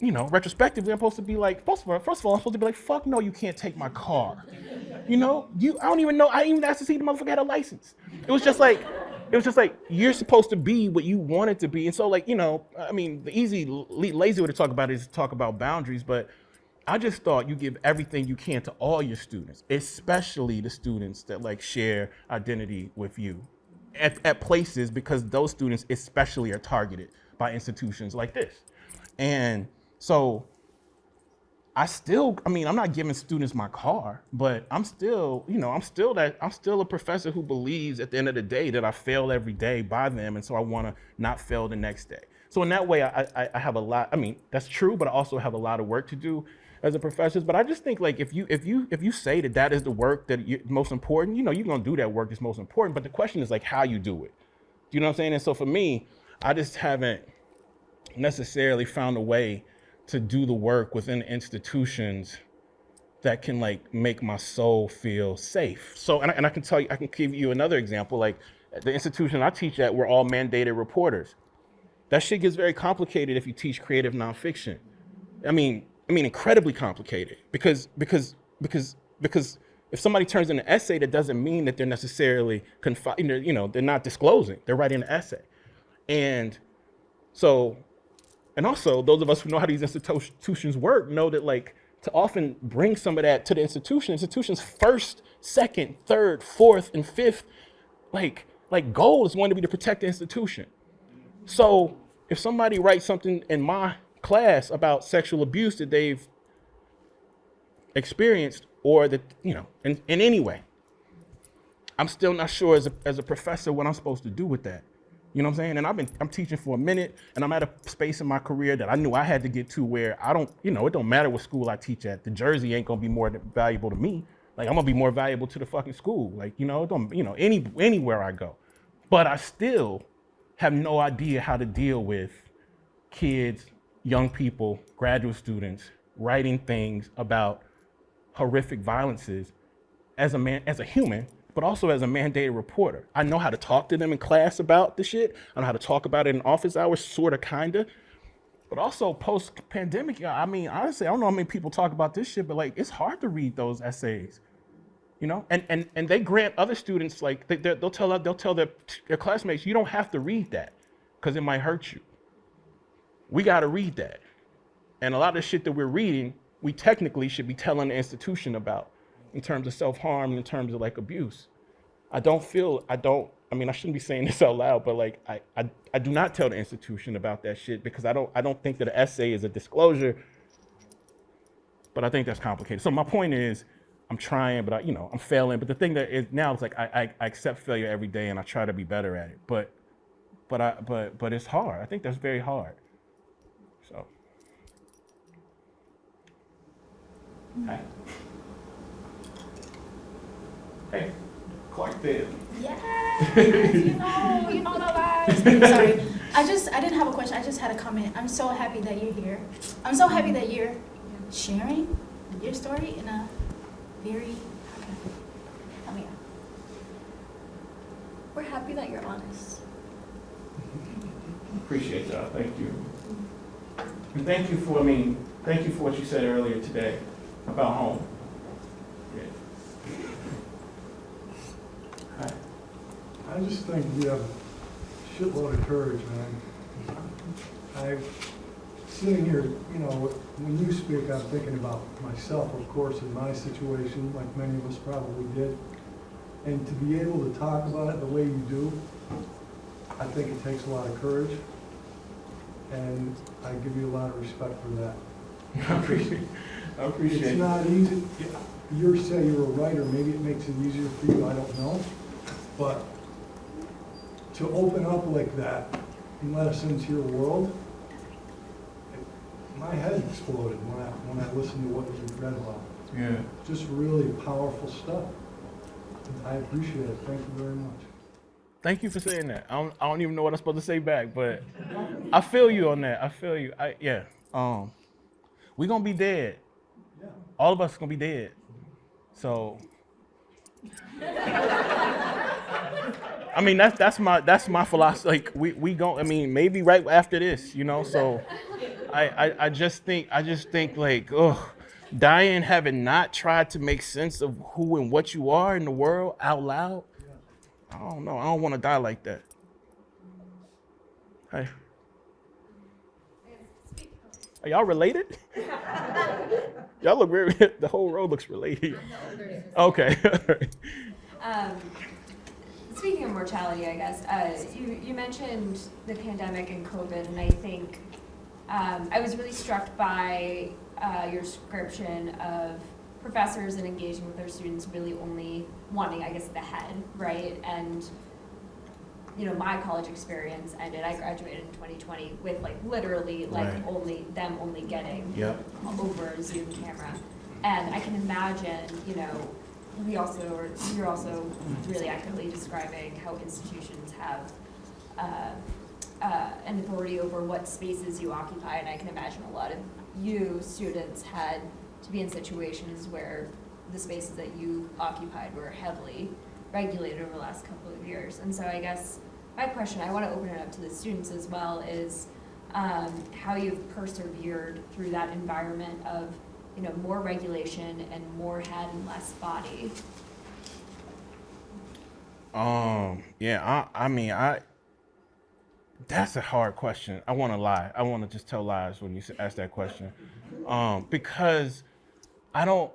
you know, retrospectively, I'm supposed to be like, first of all, I'm supposed to be like, fuck no, you can't take my car. You know, I don't even know, I didn't even ask to see the motherfucker had a license. It was just like, you're supposed to be what you wanted to be. And so like, you know, I mean, the easy, lazy way to talk about it is to talk about boundaries, but I just thought you give everything you can to all your students, especially the students that like share identity with you at places, because those students especially are targeted by institutions like this. And so I'm not giving students my car, but I'm still a professor who believes at the end of the day that I fail every day by them. And so I want to not fail the next day. So in that way, I have a lot, I mean, that's true, but I also have a lot of work to do as a professor. But I just think like, if you say that is the work that is most important, you know, you're going to do that work that's most important. But the question is like how you do it. Do you know what I'm saying? And so for me, I just haven't necessarily found a way to do the work within institutions that can like make my soul feel safe. So, and I can tell you, I can give you another example. Like the institution I teach at, we're all mandated reporters. That shit gets very complicated if you teach creative nonfiction. I mean, incredibly complicated because if somebody turns in an essay, that doesn't mean that they're necessarily they're not disclosing. They're writing an essay, and so. And also, those of us who know how these institutions work know that, like, to often bring some of that to the institution's first, second, third, fourth, and fifth, like goal is going to be to protect the institution. So if somebody writes something in my class about sexual abuse that they've experienced, or that, you know, in any way, I'm still not sure as a professor what I'm supposed to do with that. You know what I'm saying? And I'm teaching for a minute, and I'm at a space in my career that I knew I had to get to where it don't matter what school I teach at. The jersey ain't gonna be more valuable to me. Like, I'm gonna be more valuable to the fucking school. Like, anywhere I go. But I still have no idea how to deal with kids, young people, graduate students, writing things about horrific violences as a human, but also as a mandated reporter. I know how to talk to them in class about the shit. I know how to talk about it in office hours, sort of, kinda. But also post-pandemic, I mean, honestly, I don't know how many people talk about this shit, but like, it's hard to read those essays, you know? And they grant other students, like, they'll tell their classmates, you don't have to read that because it might hurt you. We gotta read that. And a lot of the shit that we're reading, we technically should be telling the institution about, in terms of self-harm, in terms of like abuse. I shouldn't be saying this out loud, but like, I do not tell the institution about that shit because I don't think that an essay is a disclosure, but I think that's complicated. So my point is, I'm trying, but I'm failing. But the thing that is now, it's like, I accept failure every day and I try to be better at it, but it's hard. I think that's very hard, so. Hi. Hey, Clark there. Yes, you know the vibes. Sorry, I didn't have a question. I just had a comment. I'm so happy that you're here. I'm so happy that you're sharing your story in a very, help me out. We're happy that you're honest. Appreciate that. Thank you. And thank you for what you said earlier today about home. I just think you have a shitload of courage, man. I'm sitting here, when you speak, I'm thinking about myself, of course, in my situation, like many of us probably did. And to be able to talk about it the way you do, I think it takes a lot of courage. And I give you a lot of respect for that. I appreciate It's it. not easy. Say you're a writer, maybe it makes it easier for you, I don't know. But to open up like that and let us into your world, my head exploded when I listened to what you read about. Yeah. Just really powerful stuff. I appreciate it. Thank you very much. Thank you for saying that. I don't even know what I'm supposed to say back, but I feel you on that. I feel you. We gonna be dead. Yeah. All of us gonna be dead. So, I mean, that's my philosophy. Like we gon'. I mean, maybe right after this, you know. So, I just think like, dying having not tried to make sense of who and what you are in the world out loud. I don't know. I don't want to die like that. Hey. Are y'all related? Y'all look very, the whole row looks related. Okay. Speaking of mortality, I guess, you mentioned the pandemic and COVID, and I think I was really struck by your description of professors and engaging with their students really only wanting, I guess, the head, right? And you know, my college experience ended. I graduated in 2020 with like literally like Right. only getting Yep. over a Zoom camera, and I can imagine, you know, you're also really actively describing how institutions have an authority over what spaces you occupy, and I can imagine a lot of you students had to be in situations where the spaces that you occupied were heavily regulated over the last couple of years. And so I guess my question, I want to open it up to the students as well, is how you've persevered through that environment of, you know, more regulation and more head and less body. That's a hard question. I want to lie. I want to just tell lies when you ask that question. Because I don't,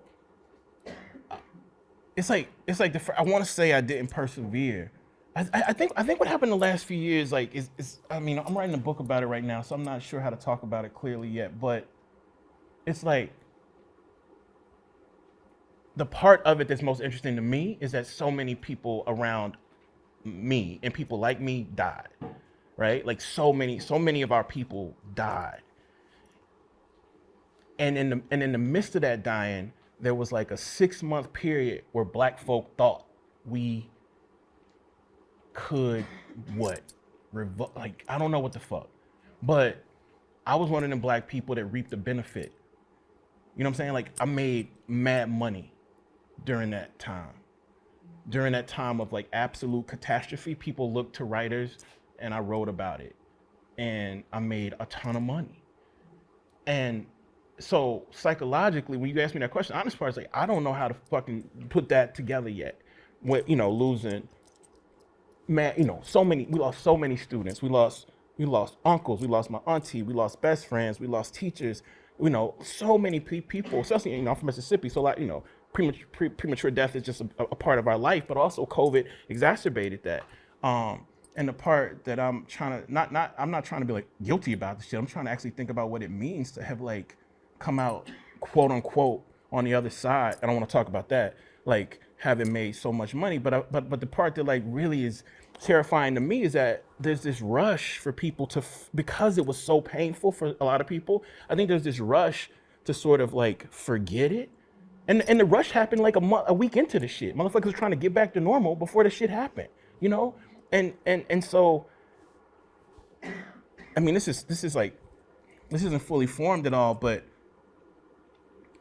it's like I want to say I didn't persevere. I think what happened the last few years, like, is I mean, I'm writing a book about it right now, so I'm not sure how to talk about it clearly yet, but it's like, the part of it that's most interesting to me is that so many people around me and people like me died, right? Like so many of our people died. And in the midst of that dying, there was like a 6-month period where Black folk thought we could like, I don't know what the fuck, but I was one of them Black people that reaped the benefit. You know what I'm saying? Like, I made mad money during that time. During that time of like absolute catastrophe, people looked to writers, and I wrote about it, and I made a ton of money. And so psychologically, when you ask me that question, the honest part is like, I don't know how to fucking put that together yet. With, you know, losing, man, you know, we lost so many students. We lost uncles, we lost my auntie, we lost best friends, we lost teachers, you know, so many people, especially, you know, I'm from Mississippi, so like, you know, premature death is just a part of our life, but also COVID exacerbated that. And the part that I'm trying to, I'm not trying to be like guilty about this shit. I'm trying to actually think about what it means to have like come out, quote unquote, on the other side. I don't want to talk about that, like having made so much money. But the part that like really is terrifying to me is that there's this rush for people to, because it was so painful for a lot of people, I think there's this rush to sort of like forget it. And the rush happened like a week into the shit. Motherfuckers were trying to get back to normal before the shit happened, you know? And so, I mean, this isn't fully formed at all, but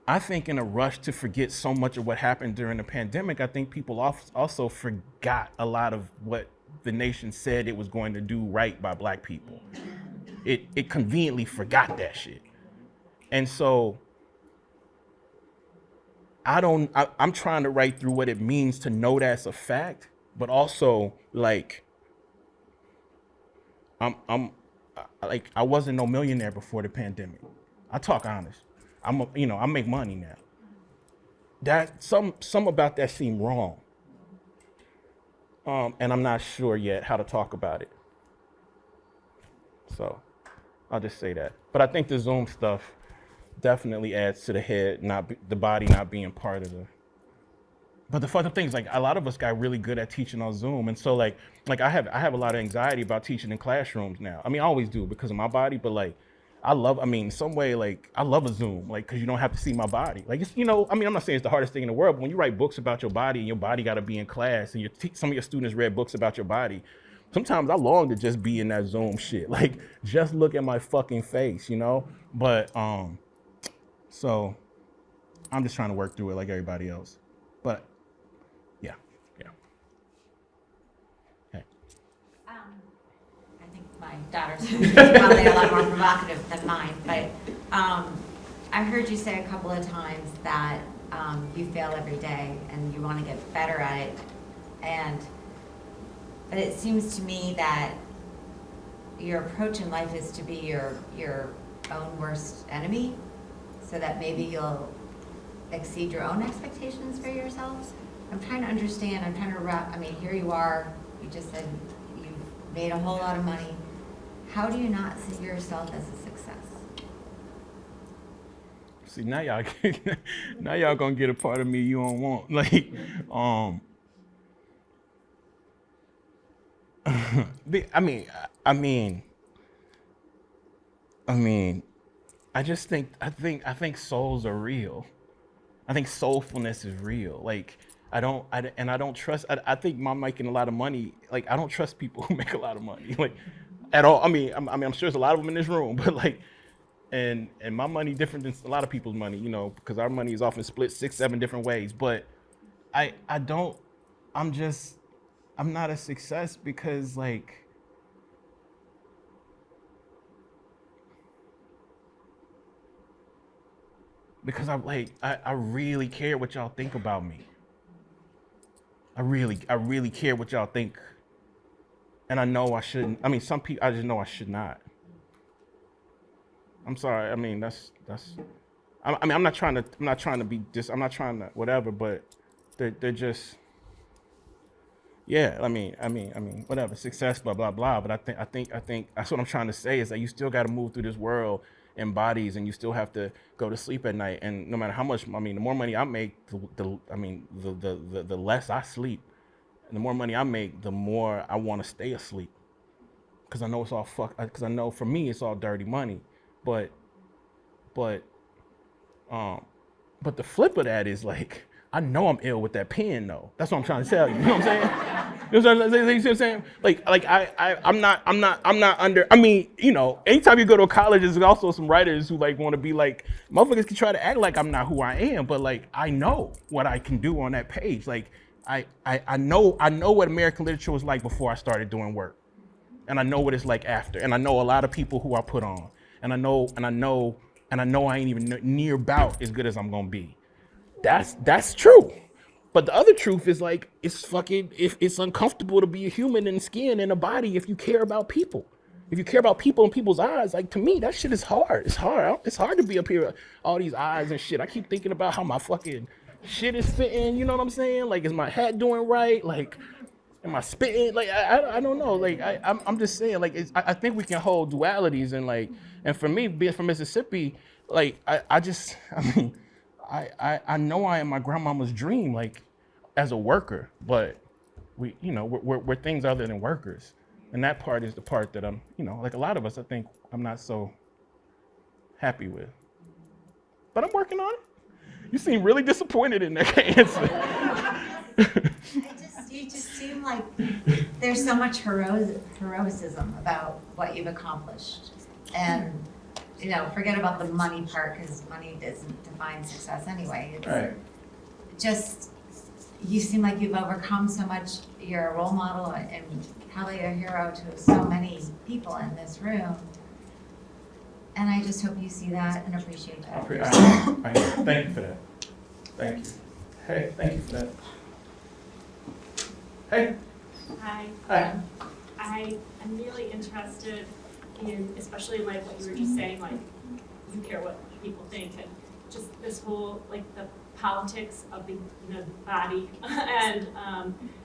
I think in a rush to forget so much of what happened during the pandemic, I think people also forgot a lot of what the nation said it was going to do right by Black people. It conveniently forgot that shit. And so, I'm trying to write through what it means to know that's a fact, but also like, I wasn't no millionaire before the pandemic. I talk honest. I make money now. That some about that seemed wrong. And I'm not sure yet how to talk about it. So I'll just say that. But I think the Zoom stuff, definitely adds to the head, the body not being part of the. But the fucking thing is, like, a lot of us got really good at teaching on Zoom, and so like I have a lot of anxiety about teaching in classrooms now. I mean, I always do because of my body, but like, I love a Zoom, like, because you don't have to see my body. Like, it's, I mean, I'm not saying it's the hardest thing in the world, but when you write books about your body and your body got to be in class, and some of your students read books about your body, sometimes I long to just be in that Zoom shit, like, just look at my fucking face, But so I'm just trying to work through it like everybody else. But yeah. Hey. I think my daughter's is probably a lot more provocative than mine, but I heard you say a couple of times that you fail every day and you want to get better at it, but it seems to me that your approach in life is to be your own worst enemy, so that maybe you'll exceed your own expectations for yourselves. I'm trying to understand, here you are, you just said you've made a whole lot of money. How do you not see yourself as a success? See, now y'all gonna get a part of me you don't want. Like, I think souls are real. I think soulfulness is real. Like, I don't trust. I think my making a lot of money. Like, I don't trust people who make a lot of money, like, at all. I'm sure there's a lot of them in this room, but like, and my money different than a lot of people's money, because our money is often split 6-7 different ways. But I'm not a success because, like, because I really care what y'all think about me. I really care what y'all think. And I know I shouldn't. I mean, some people, I just know I should not. I'm sorry. I mean, I'm not trying to be whatever, but they're just, yeah, I mean, whatever, success, blah, blah, blah. But I think that's what I'm trying to say is that you still got to move through this world in bodies, and you still have to go to sleep at night. And no matter how much, the more money I make, the less I sleep. And the more money I make, the more I want to stay asleep. Because I know it's all because I know for me, it's all dirty money. But the flip of that is, like, I know I'm ill with that pen, though. That's what I'm trying to tell you. You know what I'm saying? You know what I'm saying? Like I'm not under. I mean, anytime you go to a college, there's also some writers who like want to be like, motherfuckers can try to act like I'm not who I am, but like I know what I can do on that page. Like I know what American literature was like before I started doing work, and I know what it's like after, and I know a lot of people who I put on, and I know I ain't even near about as good as I'm gonna be. That's true. But the other truth is, like, it's uncomfortable to be a human in skin and a body if you care about people. If you care about people and people's eyes, like, to me, that shit is hard. It's hard. It's hard to be up here with all these eyes and shit. I keep thinking about how my fucking shit is fitting, you know what I'm saying? Like, is my hat doing right? Like, am I spitting? Like, I don't know. Like, I'm just saying, like, I think we can hold dualities, and, like, and for me, being from Mississippi, like, I know I am my grandmama's dream, like, as a worker, but we're things other than workers. And that part is the part that I'm, like a lot of us, I think I'm not so happy with. But I'm working on it. You seem really disappointed in that answer. You just seem like there's so much heroism about what you've accomplished. And, forget about the money part, because money doesn't define success anyway. It's right. Just, you seem like you've overcome so much. You're a role model and probably a hero to so many people in this room. And I just hope you see that and appreciate that. Thank you for that. Thank you. Hey, thank you for that. Hey. Hi. Hi. I am really interested in, especially like what you were just saying, like you care what people think, and just this whole like the politics of the body and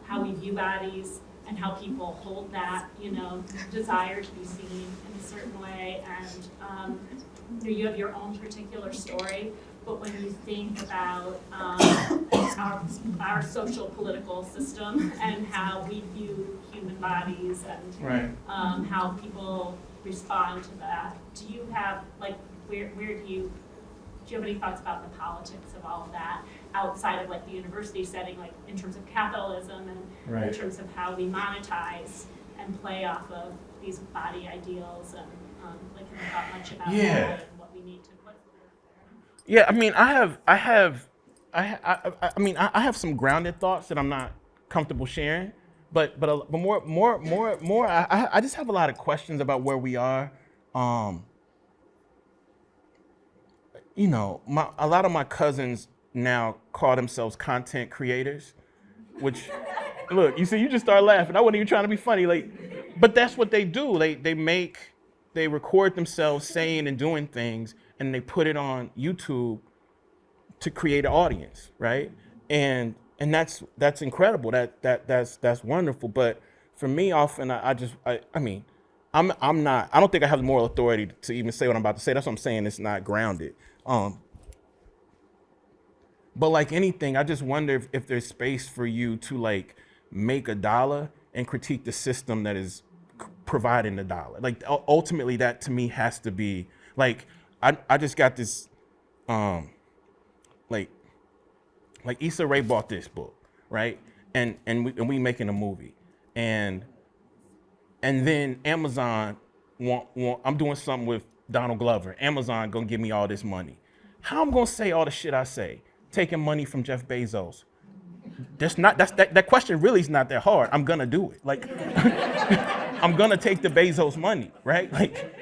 how we view bodies and how people hold that desire to be seen in a certain way, and you have your own particular story, but when you think about our social political system and how we view human bodies and Right. How people respond to that, do you have, like, where do you have any thoughts about the politics of all of that outside of like the university setting, like in terms of capitalism and in terms of how we monetize and play off of these body ideals and like have you thought much about that and what we need to put there? Yeah, I mean, I have some grounded thoughts that I'm not comfortable sharing, but more. I just have a lot of questions about where we are. You know, a lot of my cousins now call themselves content creators, which, look, you see, you just start laughing. I wasn't even trying to be funny, like, but that's what they do. They record themselves saying and doing things, and they put it on YouTube to create an audience, right? And that's incredible. That's wonderful. But for me, often I don't think I have the moral authority to even say what I'm about to say. That's what I'm saying. It's not grounded. But like anything, I just wonder if there's space for you to like make $1 and critique the system that is providing the dollar. Like ultimately, that to me has to be like I just got this like Issa Rae bought this book, right? And we making a movie, and then Amazon I'm doing something with Donald Glover. Amazon gonna give me all this money. How I'm gonna say all the shit I say, taking money from Jeff Bezos? That question really is not that hard. I'm gonna do it. Like I'm gonna take the Bezos money, right? Like,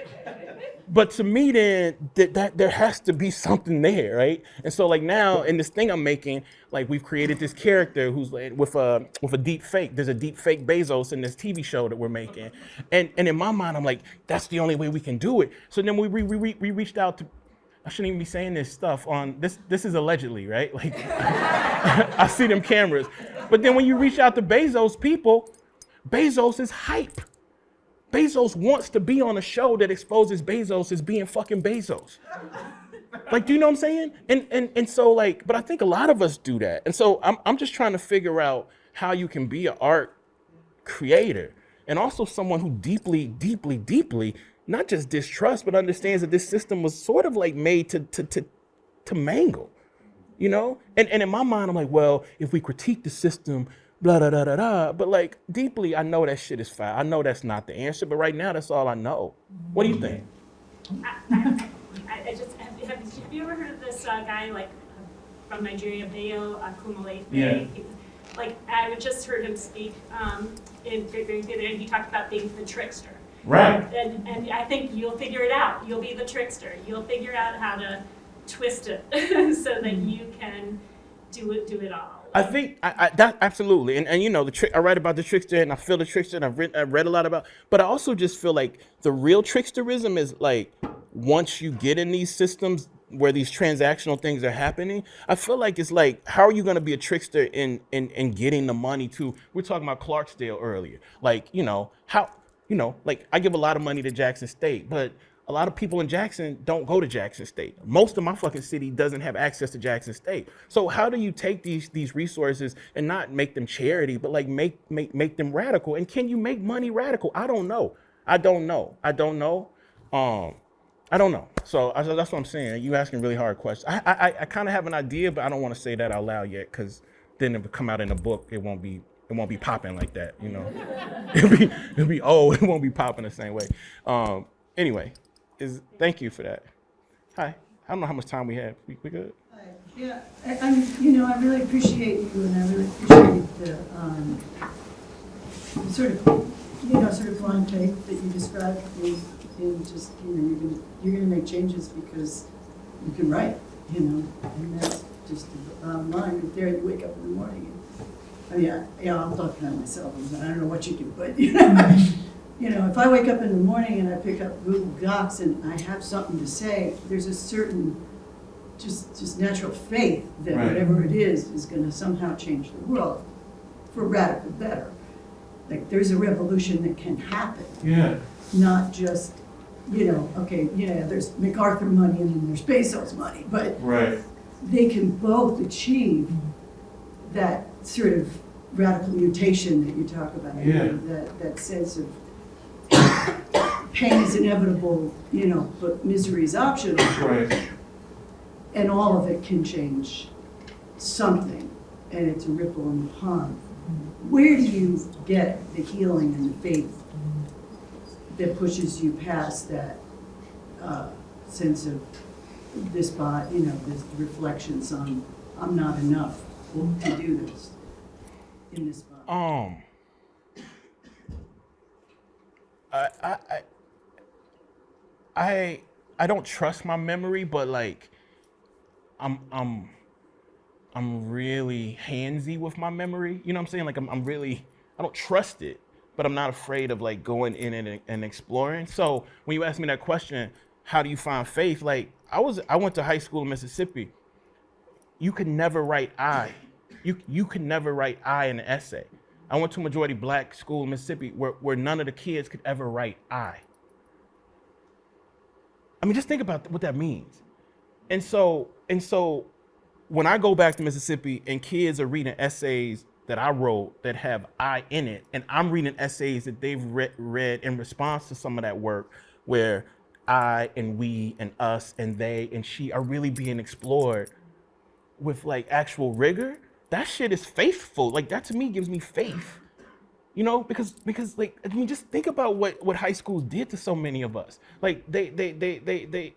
but to me then that there has to be something there, right? And so like now in this thing I'm making, like we've created this character who's like, with a deep fake. There's a deep fake Bezos in this TV show that we're making, and in my mind I'm like, that's the only way we can do it. So then we reached out to. I shouldn't even be saying this stuff on this. This is allegedly, right? Like, I see them cameras. But then when you reach out to Bezos people, Bezos is hype. Bezos wants to be on a show that exposes Bezos as being fucking Bezos. Like, do you know what I'm saying? And so like, but I think a lot of us do that. And so I'm just trying to figure out how you can be an art creator and also someone who deeply not just distrust, but understands that this system was sort of like made to mangle, you know? And in my mind, I'm like, well, if we critique the system, blah, blah, blah, blah, blah. But like deeply, I know that shit is foul. I know that's not the answer, but right now, that's all I know. What do you think? I just, have you ever heard of this guy, like, from Nigeria, Bayo Akumalefe? Yeah. Like, I just heard him speak in he talked about being the trickster. Right. And I think you'll figure it out. You'll be the trickster. You'll figure out how to twist it so that you can do it all. I think that absolutely, and you know I write about the trickster, and I feel the trickster, and I've read a lot about. But I also just feel like the real tricksterism is like once you get in these systems where these transactional things are happening, I feel like it's like, how are you going to be a trickster in getting the money to? We're talking about Clarksdale earlier, like like I give a lot of money to Jackson State, but a lot of people in Jackson don't go to Jackson State. Most of my fucking city doesn't have access to Jackson State. So how do you take these resources and not make them charity, but like make them radical? And can you make money radical? I don't know. So that's what I'm saying. You asking really hard questions. I kind of have an idea, but I don't want to say that out loud yet, because then if it come out in a book, it won't be popping like that, you know. It'll be old. It won't be popping the same way. Anyway, thank you for that. Hi. I don't know how much time we have. We good? Yeah, I really appreciate you, and I really appreciate the sort of blind faith that you described in just, you're gonna make changes because you can write, and that's just the bottom line. Right there, you wake up in the morning. I'm talking about myself. I don't know what you do, but if I wake up in the morning and I pick up Google Docs and I have something to say, there's a certain just natural faith that whatever it is going to somehow change the world for radical better. Like there's a revolution that can happen. Yeah. Not just, okay, yeah, there's MacArthur money and then there's Bezos money, but Right. they can both achieve that sort of radical mutation that you talk about. Yeah. That sense of pain is inevitable, but misery is optional. Right. And all of it can change something, and it's a ripple in the pond. Where do you get the healing and the faith that pushes you past that sense of this body, this reflections on I'm not enough to do this in this body? I don't trust my memory, but like I'm really handsy with my memory. You know what I'm saying? Like I don't trust it, but I'm not afraid of like going in and exploring. So when you ask me that question, how do you find faith? Like I went to high school in Mississippi. You could never write I. You could never write I in an essay. I went to a majority black school in Mississippi where none of the kids could ever write I. I mean, just think about what that means. And so when I go back to Mississippi and kids are reading essays that I wrote that have I in it, and I'm reading essays that they've read in response to some of that work where I and we and us and they and she are really being explored with like actual rigor, that shit is faithful. Like that to me gives me faith. Because like, I mean, just think about what high schools did to so many of us. Like they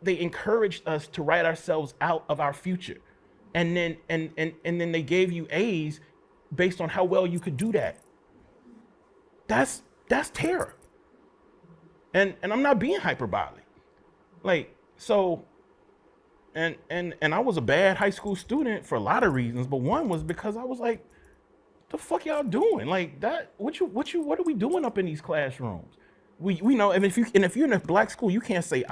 encouraged us to write ourselves out of our future. And then they gave you A's based on how well you could do that. That's terror. And I'm not being hyperbolic. Like, so, and I was a bad high school student for a lot of reasons, but one was because I was like, the fuck y'all doing? Like that, what are we doing up in these classrooms? We know, and if you're in a black school, you can't say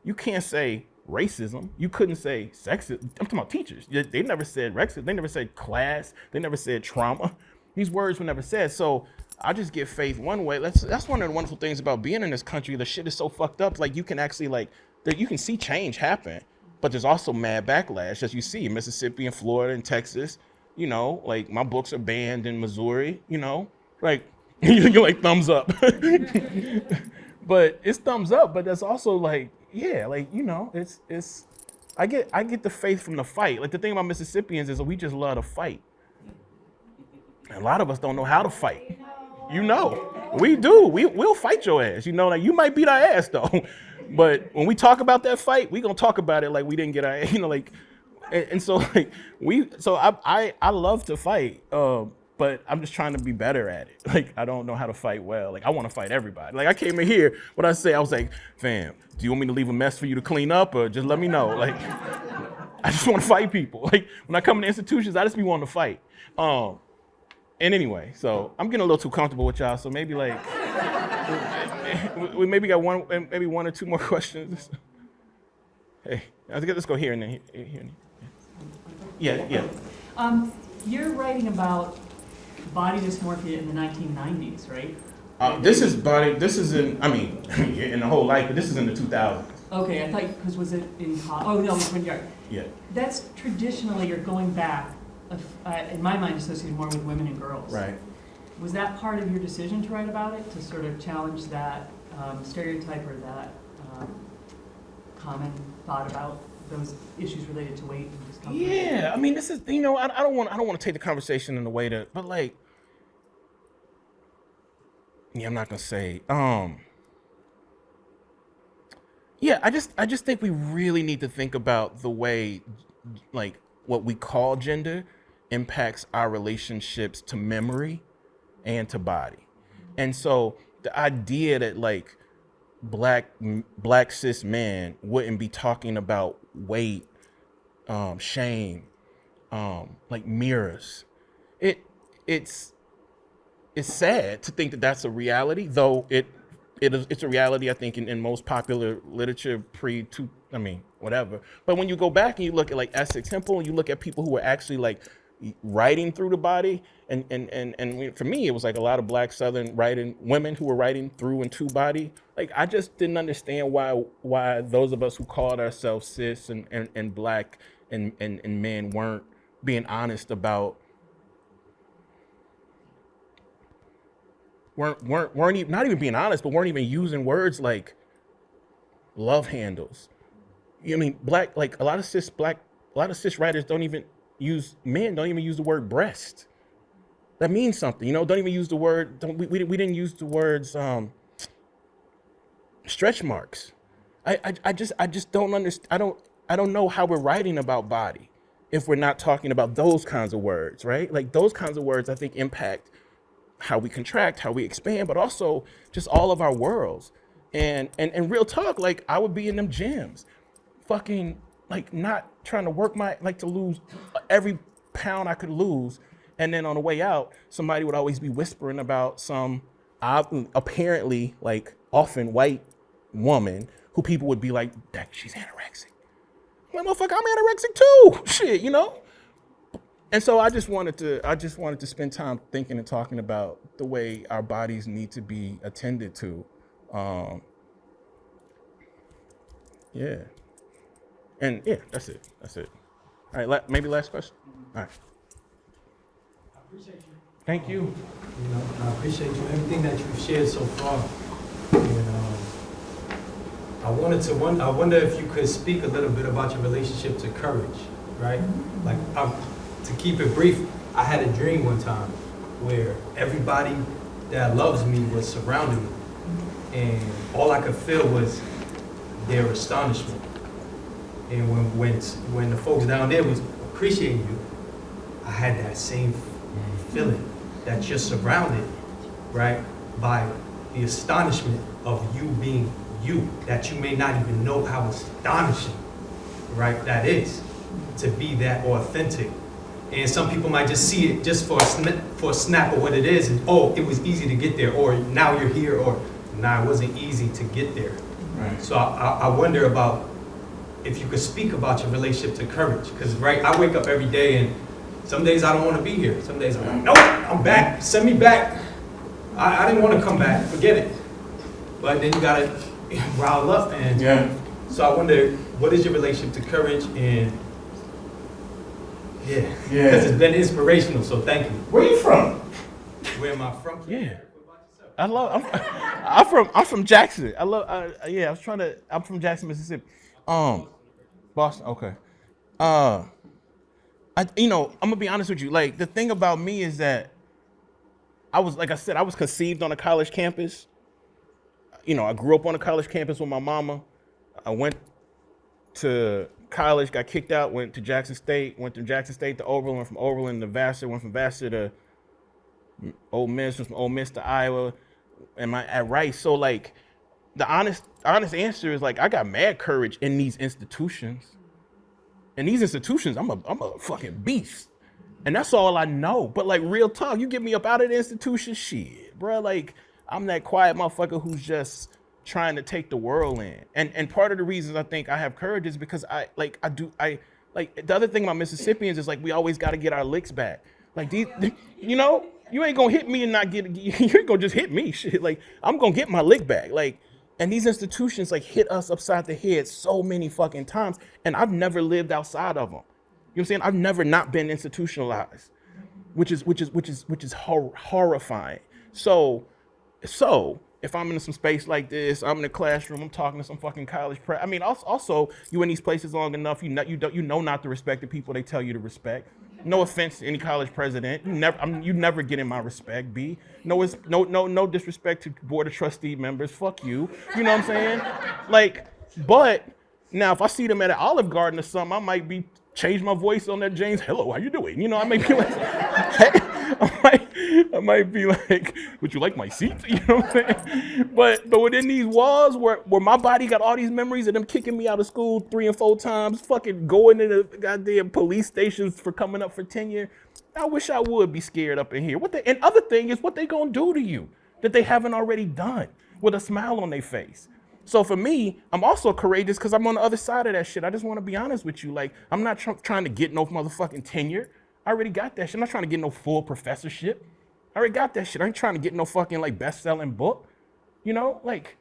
you can't say racism, you couldn't say sexism. I'm talking about teachers. They never said racism, they never said class, they never said trauma. These words were never said. So I just get faith one way. That's one of the wonderful things about being in this country. The shit is so fucked up. Like you can actually you can see change happen, but there's also mad backlash, as you see in Mississippi and Florida and Texas. Like my books are banned in Missouri, like you're like thumbs up. But it's thumbs up, but that's also like, yeah, like, it's I get the faith from the fight. Like the thing about Mississippians is we just love to fight. And a lot of us don't know how to fight. We do. We'll fight your ass. Like you might beat our ass though. But when we talk about that fight, we gonna talk about it like we didn't get our, and so like I love to fight, but I'm just trying to be better at it. Like I don't know how to fight well. Like I want to fight everybody. Like I came in here, I was like, fam, do you want me to leave a mess for you to clean up, or just let me know? Like I just want to fight people. Like when I come into institutions, I just be wanting to fight. And anyway, so I'm getting a little too comfortable with y'all. So maybe like we maybe got one or two more questions. Hey, let's go here and then here. Yeah. You're writing about body dysmorphia in the 1990s, right? This is in the whole life, but this is in the 2000s. Okay, I thought, because was it in college? Oh, no, it was when you're... Yeah. That's traditionally, you're going back, in my mind, associated more with women and girls. Right. Was that part of your decision to write about it, to sort of challenge that stereotype or that common thought about those issues related to weight and discomfort? Yeah, I mean, this is, I don't want to take the conversation in a way that, but like, yeah, I'm not gonna say, yeah, I just think we really need to think about the way, like, what we call gender impacts our relationships to memory and to body. And so the idea that like black cis men wouldn't be talking about weight, shame, like mirrors. It's sad to think that that's a reality, though it's a reality, I think, in most popular literature whatever. But when you go back and you look at like Essex Hempel and you look at people who were actually like writing through the body. And for me, it was like a lot of Black Southern writing women who were writing through and to body. Like, I just didn't understand why those of us who called ourselves cis and Black and men weren't being honest about, weren't even, not even being honest, but weren't even using words like love handles. You know what I mean? Black, like a lot of cis writers don't even use the word breast. That means something, you know. Don't even use the word. We didn't use the words stretch marks. I just don't understand. I don't know how we're writing about body if we're not talking about those kinds of words, right? Like those kinds of words, I think, impact how we contract, how we expand, but also just all of our worlds. And real talk, like I would be in them gyms, fucking like not trying to work to lose every pound I could lose. And then on the way out, somebody would always be whispering about some apparently like often white woman who people would be like, she's anorexic. I'm like, motherfucker, I'm anorexic too. Shit, you know? And so I just wanted to spend time thinking and talking about the way our bodies need to be attended to. Yeah. And yeah, that's it. All right, maybe last question? All right. I appreciate you. Thank you. You know, I appreciate you, everything that you've shared so far. And I wonder if you could speak a little bit about your relationship to courage, right? Like, to keep it brief, I had a dream one time where everybody that loves me was surrounding me, and all I could feel was their astonishment. And when the folks down there was appreciating you, I had that same feeling that you're surrounded, right, by the astonishment of you being you, that you may not even know how astonishing, right, that is, to be that authentic. And some people might just see it just for a snap of what it is, and oh, it was easy to get there, or now you're here, or nah, it wasn't easy to get there. Right. So I wonder about if you could speak about your relationship to courage, because right, I wake up every day and some days I don't want to be here. Some days I'm like, nope, I'm back, send me back. I didn't want to come back, forget it. But then you gotta rile up, and yeah. So I wonder, what is your relationship to courage? And yeah, because it's been inspirational, so thank you. Where you from? Where am I from? Yeah. I'm from Jackson. I'm from Jackson, Mississippi. Boston, okay. I'm gonna be honest with you. Like, the thing about me is that I was conceived on a college campus. You know, I grew up on a college campus with my mama. I went to college, got kicked out, went to Jackson State, went from Jackson State to Oberlin, went from Oberlin to Vassar, went from Vassar to Ole Miss, went from Ole Miss to Iowa, and at Rice. So like, the honest answer is like, I got mad courage in these institutions. In these institutions, I'm a fucking beast. And that's all I know. But like, real talk, you get me up out of the institution, shit, bro. Like, I'm that quiet motherfucker who's just trying to take the world in. And part of the reasons I think I have courage is because the other thing about Mississippians is like, we always got to get our licks back. Like, these, you know, you ain't gonna hit me and not you ain't gonna just hit me, shit. Like, I'm gonna get my lick back. Like, and these institutions like hit us upside the head so many fucking times, and I've never lived outside of them. You know what I'm saying? I've never not been institutionalized, which is horrifying. So if I'm in some space like this, I'm in a classroom, I'm talking to some fucking college prep. I mean, also you in these places long enough, you know not to respect the people they tell you to respect. No offense to any college president, you never get in my respect. B, no disrespect to board of trustee members. Fuck you. You know what I'm saying? Like, but now if I see them at an Olive Garden or something, I might be change my voice on that James. Hello, how you doing? You know, I might be like, hey, I might be like, would you like my seat? You know what I'm saying? But within these walls where my body got all these memories of them kicking me out of school 3 and 4 times, fucking going to the goddamn police stations for coming up for tenure, I wish I would be scared up in here. And other thing is what they gonna do to you that they haven't already done with a smile on their face. So for me, I'm also courageous because I'm on the other side of that shit. I just want to be honest with you. Like, I'm not trying to get no motherfucking tenure. I already got that shit. I'm not trying to get no full professorship. I already got that shit. I ain't trying to get no fucking like best-selling book. You know, like,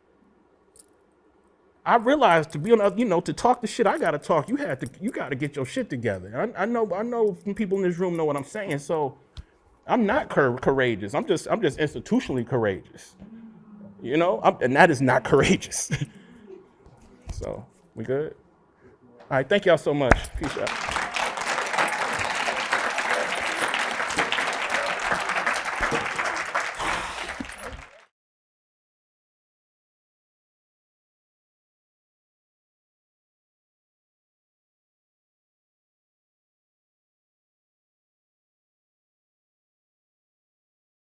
I realized to be on, you know, to talk the shit I gotta talk, you gotta get your shit together. I know people in this room know what I'm saying. So I'm not courageous. I'm just institutionally courageous. You know, and that is not courageous. So we good? All right, thank y'all so much. Peace out.